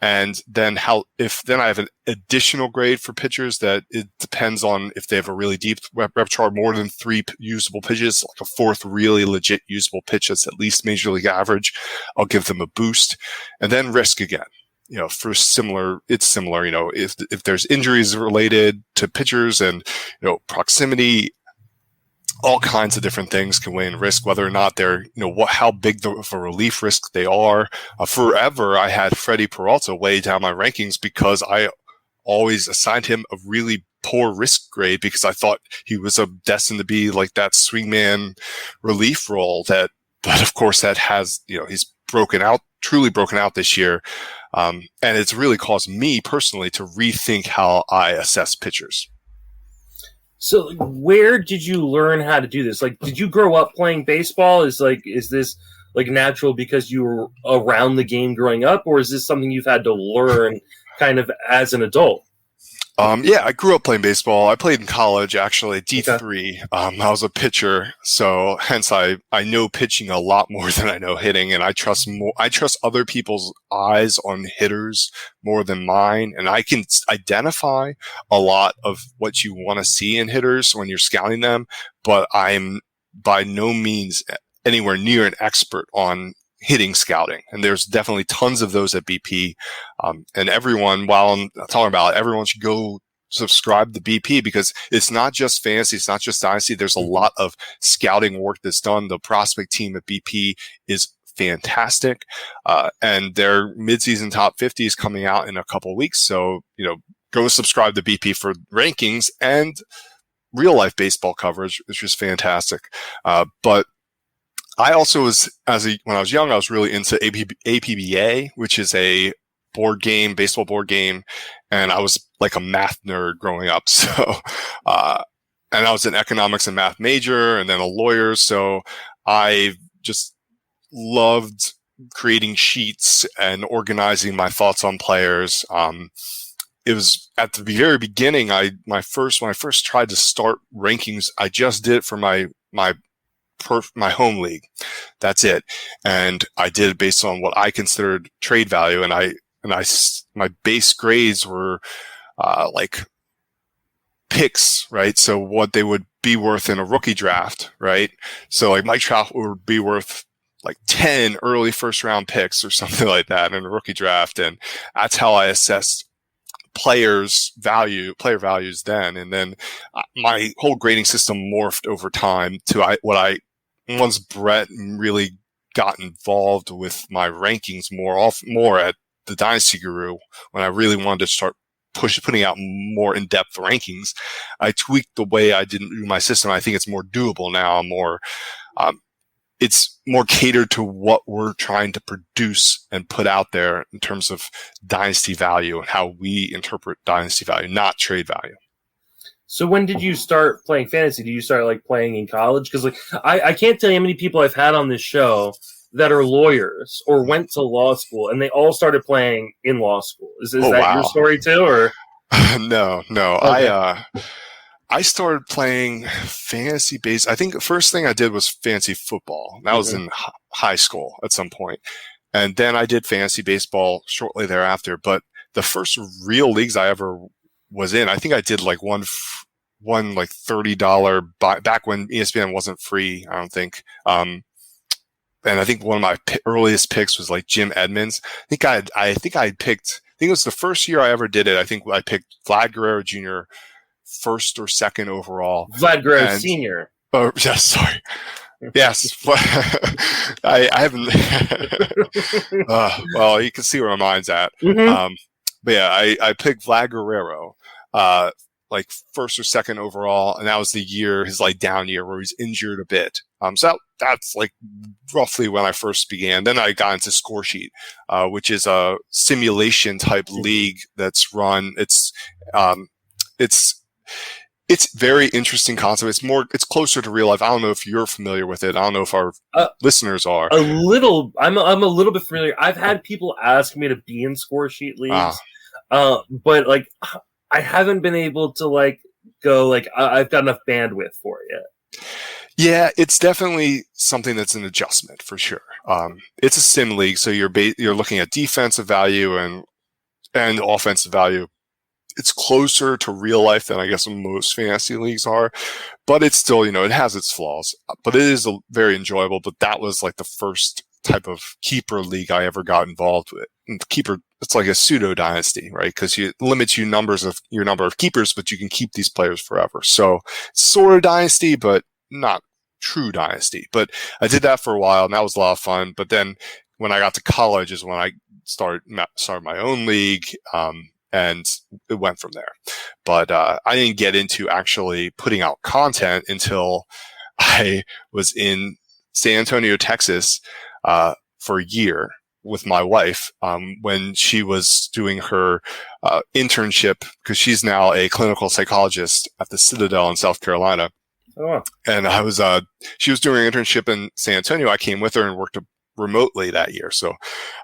and then I have an additional grade for pitchers that it depends on if they have a really deep repertoire, more than 3 usable pitches, like a 4th really legit usable pitch that's at least major league average. I'll give them a boost, and then risk again. It's similar, if there's injuries related to pitchers and, proximity, all kinds of different things can weigh in risk, whether or not they're, how big of a relief risk they are. Forever, I had Freddie Peralta way down my rankings because I always assigned him a really poor risk grade because I thought he was destined to be like that swingman relief role but of course that has, he's truly broken out this year. And it's really caused me personally to rethink how I assess pitchers. So where did you learn how to do this? Like, did you grow up playing baseball? Is this like natural because you were around the game growing up, or is this something you've had to learn kind of as an adult? Yeah, I grew up playing baseball. I played in college, actually, D3. Okay. I was a pitcher, so hence I know pitching a lot more than I know hitting, and I trust other people's eyes on hitters more than mine, and I can identify a lot of what you want to see in hitters when you're scouting them, but I'm by no means anywhere near an expert on hitting scouting. And there's definitely tons of those at BP. And everyone, while I'm talking about it, everyone should go subscribe to BP because it's not just fantasy. It's not just dynasty. There's a lot of scouting work that's done. The prospect team at BP is fantastic. And their midseason top 50 is coming out in a couple of weeks. So, go subscribe to BP for rankings and real life baseball coverage, which is fantastic. But I also was, when I was young, I was really into APBA, which is a baseball board game. And I was like a math nerd growing up. So, and I was an economics and math major and then a lawyer. So I just loved creating sheets and organizing my thoughts on players. It was at the very beginning, when I first tried to start rankings, I just did it for my home league. That's it. And I did it based on what I considered trade value. And my base grades were, like picks, right? So what they would be worth in a rookie draft, right? So like Mike Trout would be worth like 10 early first round picks or something like that in a rookie draft. And that's how I assessed player values then. And then my whole grading system morphed over time to once Brett really got involved with my rankings more at the Dynasty Guru, when I really wanted to start putting out more in-depth rankings, I tweaked the way I did my system. I think it's more doable now. It's more catered to what we're trying to produce and put out there in terms of dynasty value and how we interpret dynasty value, not trade value. So when did you start playing fantasy? Did you start like playing in college? Because like I can't tell you how many people I've had on this show that are lawyers or went to law school, and they all started playing in law school. Is that wow. Your story too, or no? Okay. I started playing fantasy base. I think the first thing I did was fantasy football. That was in high school at some point, and then I did fantasy baseball shortly thereafter. But the first real leagues I ever was in, I think I did like one like $30 back when ESPN wasn't free, I don't think. And I think one of my earliest picks was like Jim Edmonds. I think it was the first year I ever did it. I think I picked Vlad Guerrero Jr. first or second overall. Vlad Guerrero Sr. Oh, yes, sorry. Yes. I haven't. Well, you can see where my mind's at. But yeah, I picked Vlad Guerrero, like first or second overall, and that was the year, his like down year where he's injured a bit. So that's like roughly when I first began. Then I got into Scoresheet, which is a simulation type league that's run. It's very interesting concept. It's closer to real life. I don't know if you're familiar with it. I don't know if our listeners are. A little. I'm a little bit familiar. I've had people ask me to be in Scoresheet leagues. But like I haven't been able to like go like I've got enough bandwidth for it yet. Yeah, it's definitely something that's an adjustment for sure. It's a sim league, so you're looking at defensive value and offensive value. It's closer to real life than I guess most fantasy leagues are, but it's still, it has its flaws, but it is very enjoyable. But that was like the first type of keeper league I ever got involved with. And keeper, it's like a pseudo dynasty, right? Because it limits your number of keepers, but you can keep these players forever. So it's sort of dynasty, but not true dynasty. But I did that for a while, and that was a lot of fun. But then when I got to college is when I started my own league, and it went from there. But I didn't get into actually putting out content until I was in San Antonio, Texas, for a year with my wife, when she was doing her internship, because she's now a clinical psychologist at the Citadel in South Carolina. Oh. And she was doing an internship in San Antonio. I came with her and worked remotely that year. So,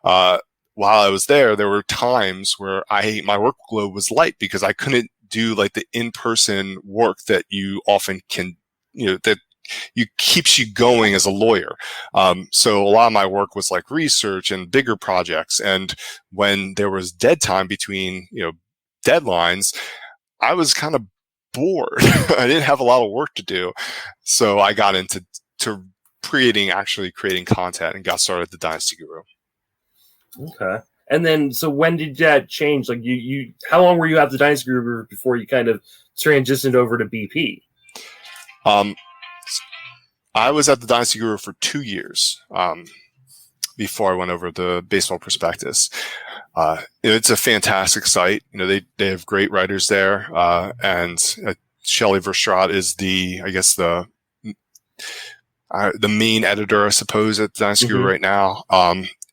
while I was there were times where my workload was light because I couldn't do like the in-person work that you often can, that keeps you going as a lawyer. So a lot of my work was like research and bigger projects. And when there was dead time between, deadlines, I was kind of bored. I didn't have a lot of work to do. So I got into creating content and got started at the Dynasty Guru. Okay. And then, so when did that change? Like how long were you at the Dynasty Guru before you kind of transitioned over to BP? I was at the Dynasty Guru for 2 years before I went over to Baseball Prospectus. It's a fantastic site. They have great writers there, and Shelley Verstraete is the main editor, I suppose, at the Dynasty Guru right now.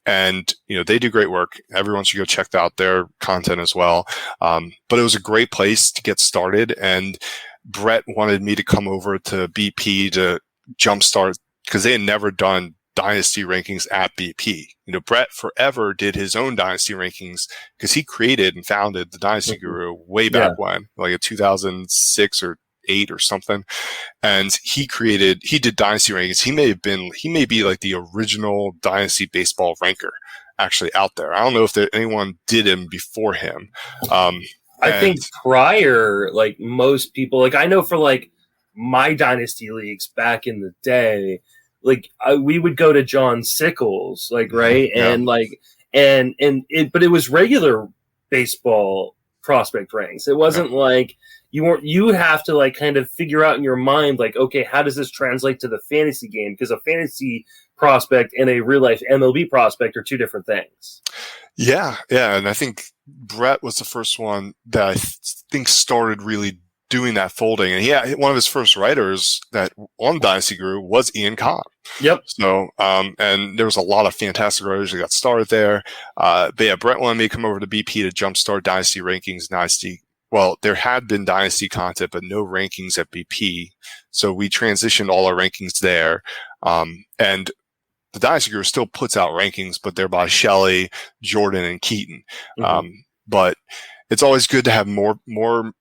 And they do great work. Everyone should go check out their content as well. But it was a great place to get started. And Brett wanted me to come over to BP to jumpstart, because they had never done dynasty rankings at BP. Brett forever did his own dynasty rankings because he created and founded the Dynasty Guru way back when, like in 2006 or 8 or something. And he did dynasty rankings. He may be like the original dynasty baseball ranker actually out there. I don't know if anyone did him before him. I think prior, like most people, like I know for like my dynasty leagues back in the day, like we would go to John Sickles, like, right. Yeah. And like, but it was regular baseball prospect ranks. It wasn't like you would have to like kind of figure out in your mind, like, okay, how does this translate to the fantasy game? Because a fantasy prospect and a real life MLB prospect are two different things. Yeah. And I think Brett was the first one that I think started really doing that folding. And one of his first writers that on Dynasty Guru was Ian Kahn. Yep. So, and there was a lot of fantastic writers that got started there. But yeah, Brett wanted me to come over to BP to jumpstart Dynasty rankings, Well, there had been Dynasty content, but no rankings at BP. So we transitioned all our rankings there. And the Dynasty Guru still puts out rankings, but they're by Shelley, Jordan, and Keaton. But it's always good to have more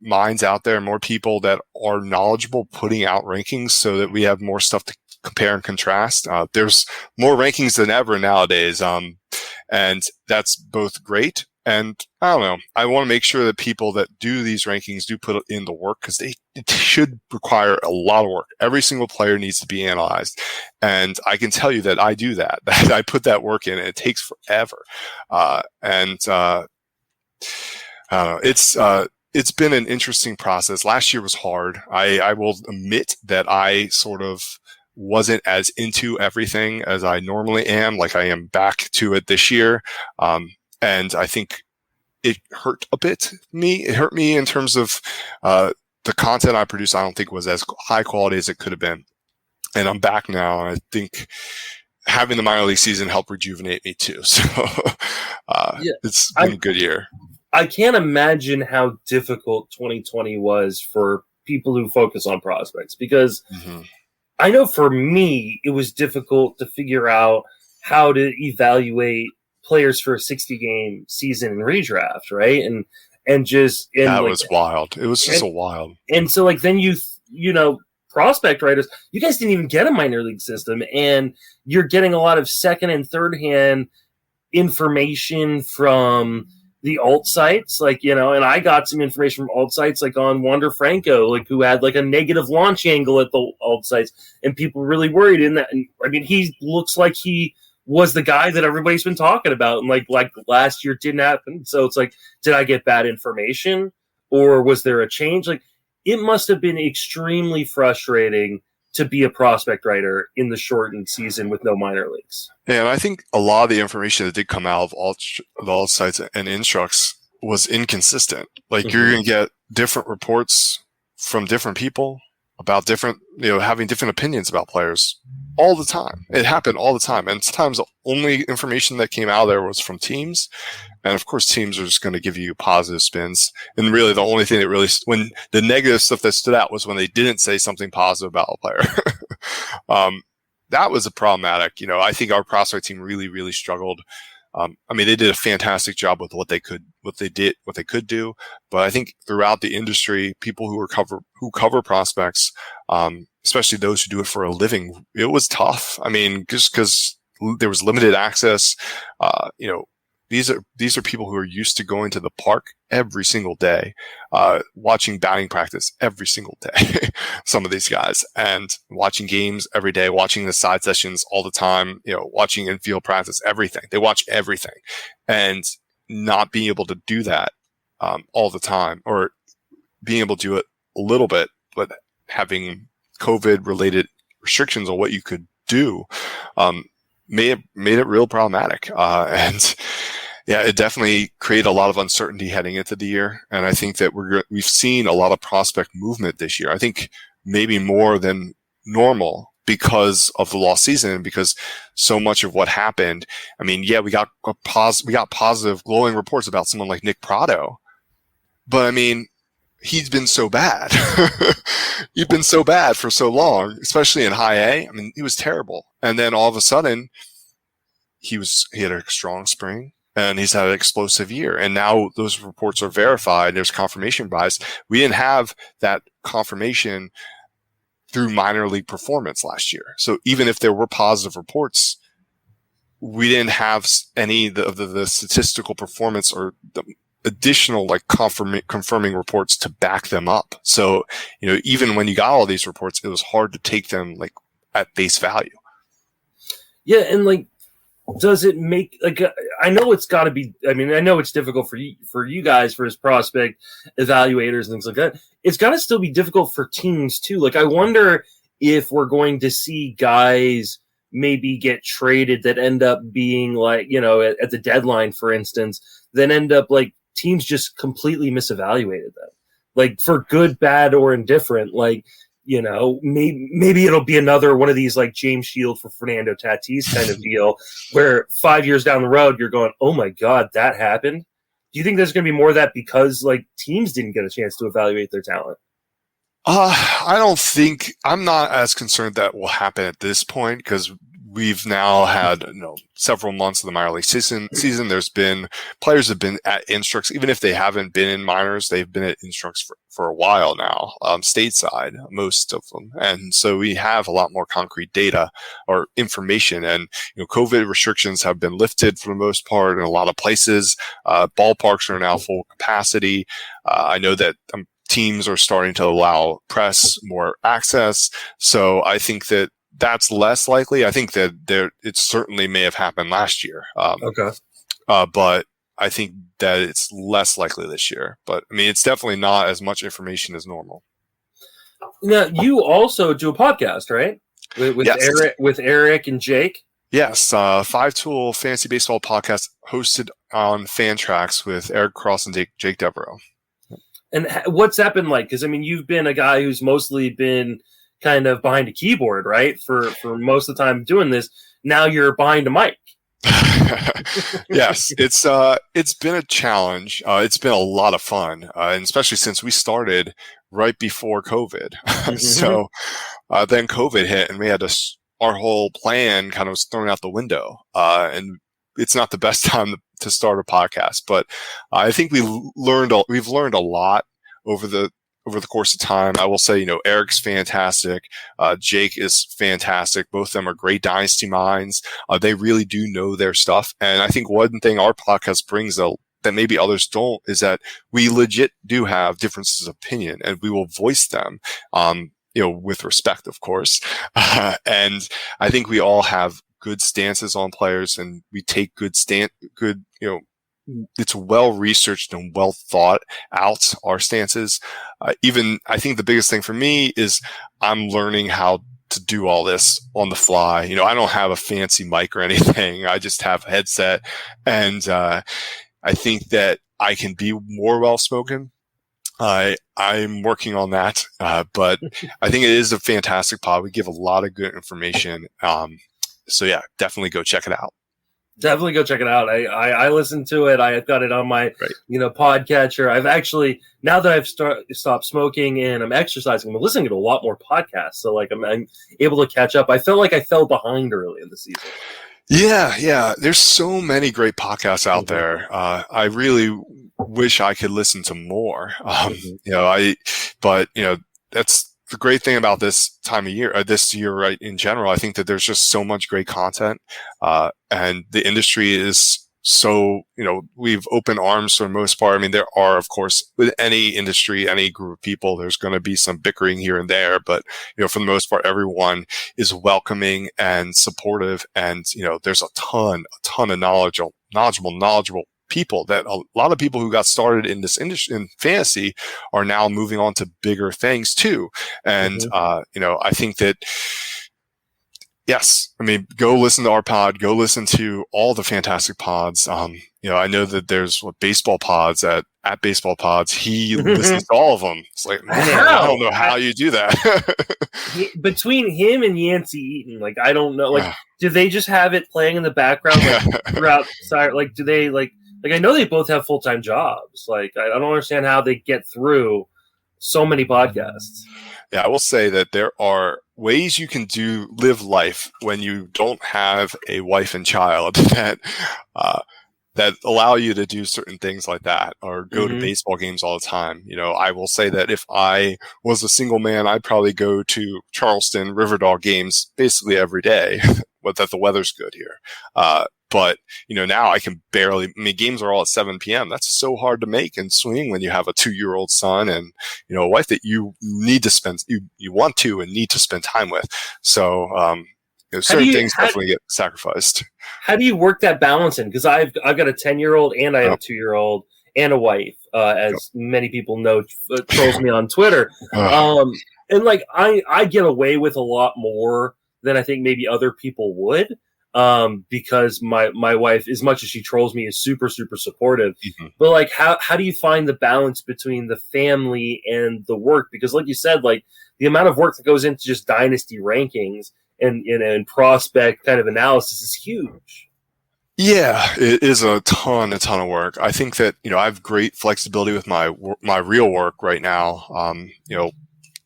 minds out there, more people that are knowledgeable putting out rankings so that we have more stuff to compare and contrast. There's more rankings than ever nowadays. And that's both great. And I don't know, I want to make sure that people that do these rankings do put in the work, because it should require a lot of work. Every single player needs to be analyzed. And I can tell you that I do that. I put that work in, and it takes forever. I don't know. It's been an interesting process. Last year was hard. I will admit that I sort of wasn't as into everything as I normally am. Like I am back to it this year. And I think it hurt a bit me. It hurt me in terms of the content I produced. I don't think was as high quality as it could have been. And I'm back now. And I think having the minor league season helped rejuvenate me too. So it's been a good year. I can't imagine how difficult 2020 was for people who focus on prospects, because I know for me, it was difficult to figure out how to evaluate players for a 60-game season in redraft, right? And that was wild. It was just so wild. And so like then you prospect writers, you guys didn't even get a minor league system, and you're getting a lot of second and third hand information from the alt sites, like, and I got some information from alt sites like on Wander Franco, like who had like a negative launch angle at the alt sites, and people really worried in that. And I mean, he looks like he was the guy that everybody's been talking about, and like last year didn't happen. So it's like, did I get bad information, or was there a change? Like, it must have been extremely frustrating to be a prospect writer in the shortened season with no minor leagues. Yeah, and I think a lot of the information that did come out of all sites and Instructs was inconsistent. Like you're going to get different reports from different people about different, having different opinions about players all the time. It happened all the time. And sometimes the only information that came out of there was from teams. And of course, teams are just going to give you positive spins. And really the only thing that really, when the negative stuff that stood out was when they didn't say something positive about a player. that was a problematic. I think our prospect team really, really struggled. They did a fantastic job with what they could do. But I think throughout the industry, people who cover prospects, especially those who do it for a living, it was tough. Just because there was limited access, these are people who are used to going to the park every single day, watching batting practice every single day, some of these guys, and watching games every day, watching the side sessions all the time, watching infield practice, everything. They watch everything, and not being able to do that all the time, or being able to do it a little bit, but having COVID related restrictions on what you could do, made it real problematic. And yeah, it definitely created a lot of uncertainty heading into the year. And I think that we've seen a lot of prospect movement this year. I think maybe more than normal because of the lost season, and because so much of what happened. We got positive, glowing reports about someone like Nick Prado, but he's been so bad. He's been so bad for so long, especially in high A. He was terrible. And then all of a sudden he had a strong spring, and he's had an explosive year. And now those reports are verified. There's confirmation bias. We didn't have that confirmation through minor league performance last year. So even if there were positive reports, we didn't have any of the statistical performance or the additional confirming reports to back them up. So, even when you got all these reports, it was hard to take them at face value. Yeah. And does it make I know it's got to be, I know it's difficult for you guys, for his prospect evaluators and things like that. It's got to still be difficult for teams too. I wonder if we're going to see guys maybe get traded that end up being at the deadline, for instance, then end up teams just completely misevaluated them, for good, bad, or indifferent. Maybe it'll be another one of these James Shield for Fernando Tatis kind of deal, where 5 years down the road you're going, oh my God, that happened. Do you think there's going to be more of that because teams didn't get a chance to evaluate their talent? I'm not as concerned that will happen at this point, because we've now had several months of the minor league season. There's been players have been at Instructs, even if they haven't been in minors, they've been at Instructs for a while now, stateside, most of them. And so we have a lot more concrete data or information. And COVID restrictions have been lifted for the most part in a lot of places. Ballparks are now full capacity. I know that teams are starting to allow press more access. So I think that that's less likely. I think that it certainly may have happened last year. Okay. But I think that it's less likely this year. But it's definitely not as much information as normal. Now, you also do a podcast, right? With Yes. Eric and Jake. Yes, 5-Tool Fantasy Baseball podcast hosted on Fantrax with Eric Cross and Jake Devereaux. And what's that been like? Because you've been a guy who's mostly been kind of behind a keyboard, right? For most of the time doing this. Now you're behind a mic. Yes, it's been a challenge. It's been a lot of fun, and especially since we started right before COVID. Mm-hmm. So then COVID hit, and we had our whole plan kind of was thrown out the window. And it's not the best time to start a podcast, but I think we've learned a lot over the course of time. I will say, Eric's fantastic. Jake is fantastic. Both of them are great dynasty minds. They really do know their stuff. And I think one thing our podcast brings that maybe others don't is that we legit do have differences of opinion, and we will voice them, with respect, of course. And I think we all have good stances on players, and we take it's well researched and well thought out, our stances. Even I think the biggest thing for me is I'm learning how to do all this on the fly. I don't have a fancy mic or anything. I just have a headset, and I think that I can be more well spoken. I'm working on that, but I think it is a fantastic pod. We give a lot of good information. So yeah, definitely go check it out. Definitely go check it out. I listened to it. I've got it on my podcatcher. I've actually, now that I've stopped smoking and I'm exercising, I'm listening to a lot more podcasts. So like I'm able to catch up. I felt like I fell behind early in the season. Yeah. There's so many great podcasts out there. I really wish I could listen to more. But that's the great thing about this time of year, this year, right, in general. I think that there's just so much great content, and the industry is so, we've open arms for the most part. I mean, there are, of course, with any industry, any group of people, there's going to be some bickering here and there, but, for the most part, everyone is welcoming and supportive. And, there's a ton of knowledgeable people that a lot of people who got started in this industry in fantasy are now moving on to bigger things too. And, I think that, yes, I mean, go listen to our pod, go listen to all the fantastic pods. I know that there's baseball pods at Baseball Pods. He listens to all of them. It's like, man, I don't know how you do that. Between him and Yancey Eaton, like, I don't know, like, do they just have it playing in the background throughout? Like, do they like, I know they both have full-time jobs. Like, I don't understand how they get through so many podcasts. Yeah, I will say that there are ways you can live life when you don't have a wife and child that allow you to do certain things like that, or go to baseball games all the time. I will say that if I was a single man, I'd probably go to Charleston Riverdale games basically every day, but that the weather's good here. But, now I can games are all at 7 p.m. That's so hard to make and swing when you have a 2-year-old son and, a wife that you need to spend, you want to and need to spend time with. So, certain things definitely get sacrificed. How do you work that balance in? Because I've got a 10-year-old and I have a 2-year-old and a wife, as many people know, trolls me on Twitter. And like, I get away with a lot more than I think maybe other people would. Because my wife, as much as she trolls me, is super, super supportive. But like, how do you find the balance between the family and the work? Because like you said, like the amount of work that goes into just dynasty rankings and prospect kind of analysis is huge. Yeah, it is a ton of work. I think that, I have great flexibility with my real work right now.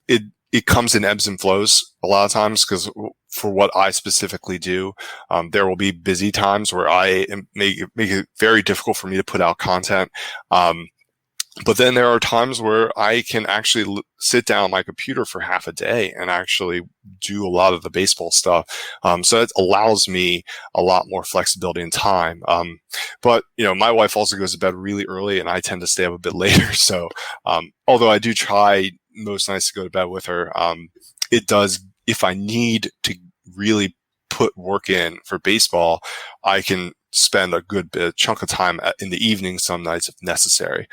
It comes in ebbs and flows a lot of times, because for what I specifically do, there will be busy times where I make it very difficult for me to put out content. But then there are times where I can actually sit down on my computer for half a day and actually do a lot of the baseball stuff. So it allows me a lot more flexibility and time. But, my wife also goes to bed really early and I tend to stay up a bit later. So, although I do try most nights to go to bed with her, it does, if I need to really put work in for baseball, I can spend a good chunk of time in the evening some nights if necessary.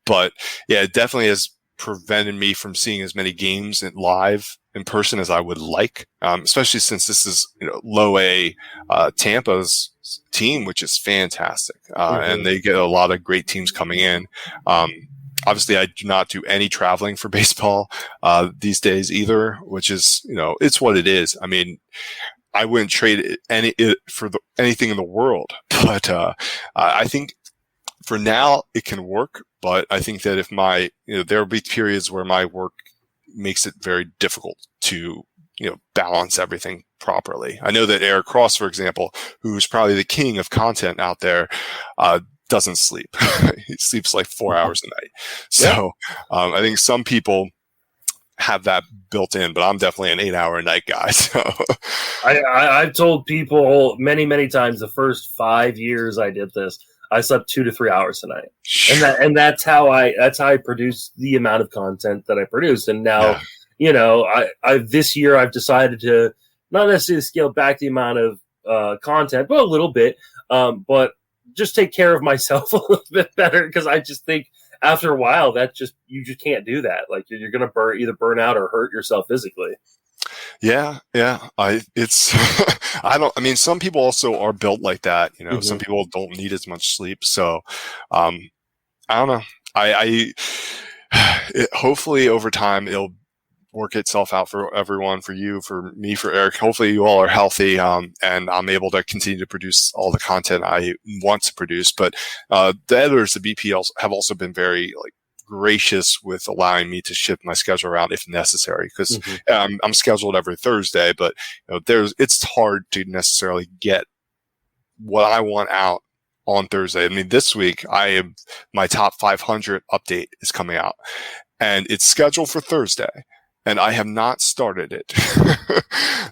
But yeah, it definitely has prevented me from seeing as many games live in person as I would like, especially since this is low A Tampa's team, which is fantastic, and they get a lot of great teams coming in. Obviously, I do not do any traveling for baseball these days either, which is, it's what it is. I mean, I wouldn't trade anything in the world, but I think for now it can work. But I think that if there will be periods where my work makes it very difficult to balance everything properly. I know that Eric Cross, for example, who's probably the king of content out there, doesn't sleep. He sleeps like 4 hours a night. So I think some people have that built in, but I'm definitely an 8-hour a night guy. So I've told people many, many times the first 5 years I did this, I slept 2 to 3 hours a night, and that's how I produce the amount of content that I produce. And now, I this year I've decided to not necessarily scale back the amount of content, but a little bit, but just take care of myself a little bit better, because I just think after a while you just can't do that. Like you're going to either burn out or hurt yourself physically. Yeah. I mean, some people also are built like that. Some people don't need as much sleep. So, I don't know. Hopefully over time it'll work itself out for everyone, for you, for me, for Eric. Hopefully you all are healthy, and I'm able to continue to produce all the content I want to produce. But the editors, the BP, have also been very gracious with allowing me to shift my schedule around if necessary, because I'm scheduled every Thursday, but it's hard to necessarily get what I want out on Thursday. I mean, this week my top 500 update is coming out, and it's scheduled for Thursday, and I have not started it.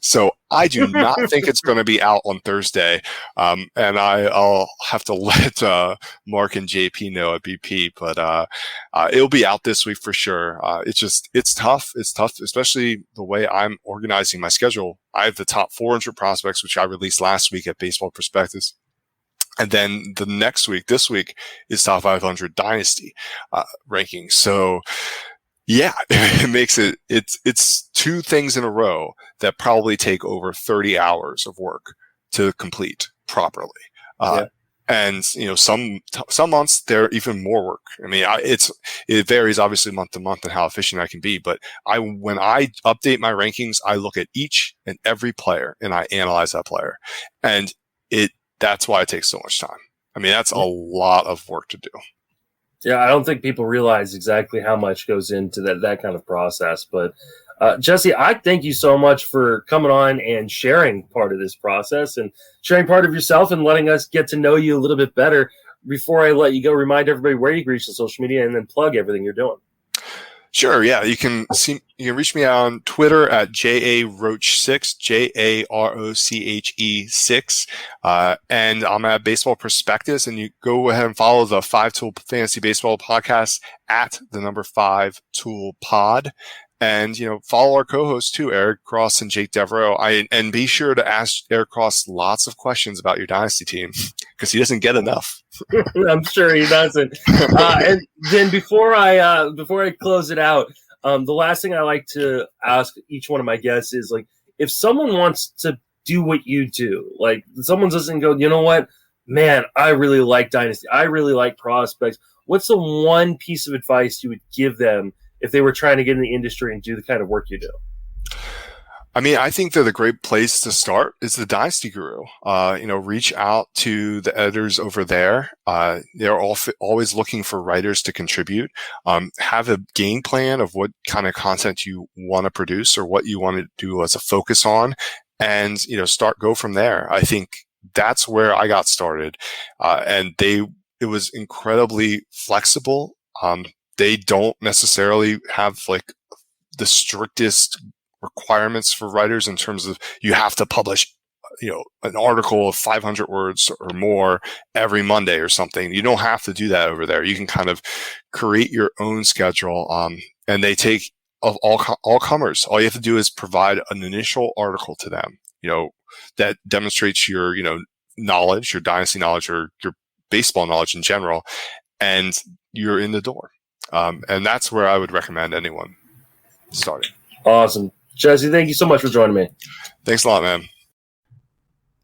So I do not think it's going to be out on Thursday. And I'll have to let Mark and JP know at BP, but it'll be out this week for sure. It's tough. It's tough, especially the way I'm organizing my schedule. I have the top 400 prospects, which I released last week at Baseball Prospectus. And then this week is top 500 dynasty rankings. So yeah, it makes it's two things in a row that probably take over 30 hours of work to complete properly. And some months they're even more work. I mean, it varies obviously month to month and how efficient I can be. But when I update my rankings, I look at each and every player and I analyze that player, and that's why it takes so much time. I mean, that's a lot of work to do. Yeah, I don't think people realize exactly how much goes into that kind of process. But Jesse, I thank you so much for coming on and sharing part of this process and sharing part of yourself and letting us get to know you a little bit better. Before I let you go, remind everybody where you can reach the social media and then plug everything you're doing. Sure. Yeah. You can reach me on Twitter at JARoche6, JAROCHE 6. And I'm at Baseball Prospectus, and you go ahead and follow the 5-Tool Fantasy Baseball podcast at the number 5-Tool Pod. And, follow our co-hosts too, Eric Cross and Jake Devereaux. And be sure to ask Eric Cross lots of questions about your dynasty team, because he doesn't get enough. I'm sure he doesn't. And then before I close it out, the last thing I like to ask each one of my guests is, if someone wants to do what you do, someone's listening and go, you know what, man, I really like dynasty. I really like prospects. What's the one piece of advice you would give them if they were trying to get in the industry and do the kind of work you do? I mean, I think that a great place to start is the Dynasty Guru. Reach out to the editors over there. They're always looking for writers to contribute. Have a game plan of what kind of content you want to produce or what you want to do as a focus on, and go from there. I think that's where I got started, and it was incredibly flexible. They don't necessarily have the strictest requirements for writers in terms of you have to publish, an article of 500 words or more every Monday or something. You don't have to do that over there. You can kind of create your own schedule. And they take all comers. All you have to do is provide an initial article to them, that demonstrates your, knowledge, your dynasty knowledge, or your baseball knowledge in general, and you're in the door. And that's where I would recommend anyone starting. Awesome. Jesse, thank you so much for joining me. Thanks a lot, man.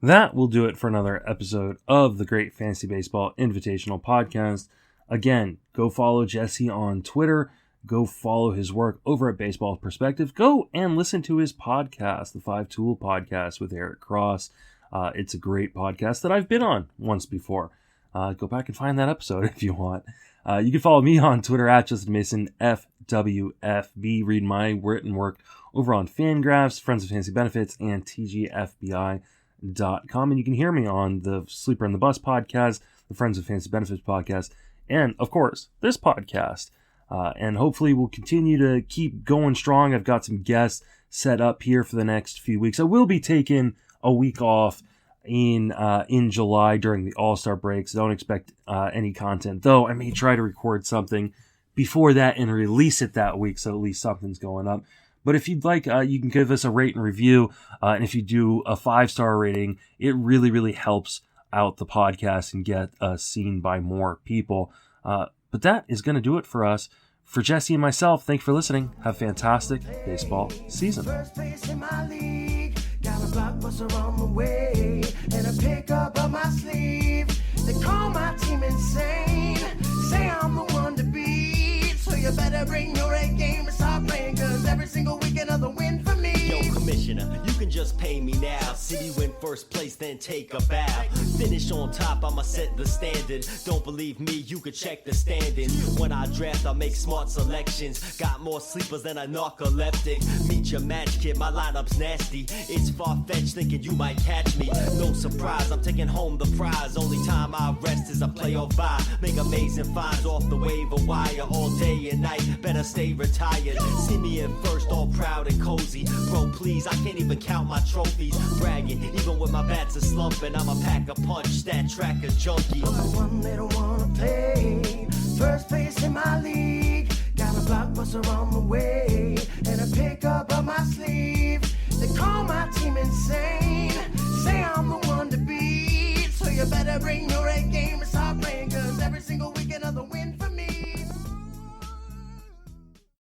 That will do it for another episode of the Great Fantasy Baseball Invitational Podcast. Again, go follow Jesse on Twitter. Go follow his work over at Baseball Perspective. Go and listen to his podcast, the 5-Tool Podcast with Eric Cross. It's a great podcast that I've been on once before. Go back and find that episode if you want. You can follow me on Twitter at Justin Mason FWFB. Read my written work over on Fangraphs, Friends of Fantasy Benefits, and TGFBI.com. And you can hear me on the Sleeper and the Bus podcast, the Friends of Fantasy Benefits podcast, and, of course, this podcast. And hopefully we'll continue to keep going strong. I've got some guests set up here for the next few weeks. I will be taking a week off in July during the All-Star break, so don't expect any content, though I may try to record something before that and release it that week, so at least something's going up. But if you'd like, you can give us a rate and review, and if you do a 5-star rating, it really, really helps out the podcast and get seen by more people. But that is going to do it for us. For Jesse and myself, thanks for listening. Have a fantastic baseball season. First place in my league, got a blockbuster on the way, and a pickup up my sleeve. They call my team insane, say I'm the one to beat. So you better bring your A game and start playing, 'cause every single week another win for me. Yo, Commissioner, you can just pay me now. City win first place, then take a bow. Finish on top, I'ma set the standard. Don't believe me, you could check the standings. When I draft, I make smart selections. Got more sleepers than a narcoleptic. Meet your match, kid, my lineup's nasty. It's far-fetched thinking you might catch me. No surprise, I'm taking home the prize. Only time I rest is a playoff bye. Make amazing finds off the waiver wire all day and night. Better stay retired. See me in first, all proud and cozy. Bro, please, I can't even count my trophies. Bragging, even when my bats are slumping. I'm a pack a punch, stat tracker junkie. I'm the one they don't wanna play. First place in my league. Got a blockbuster on the way. And a pickup on my sleeve. They call my team insane.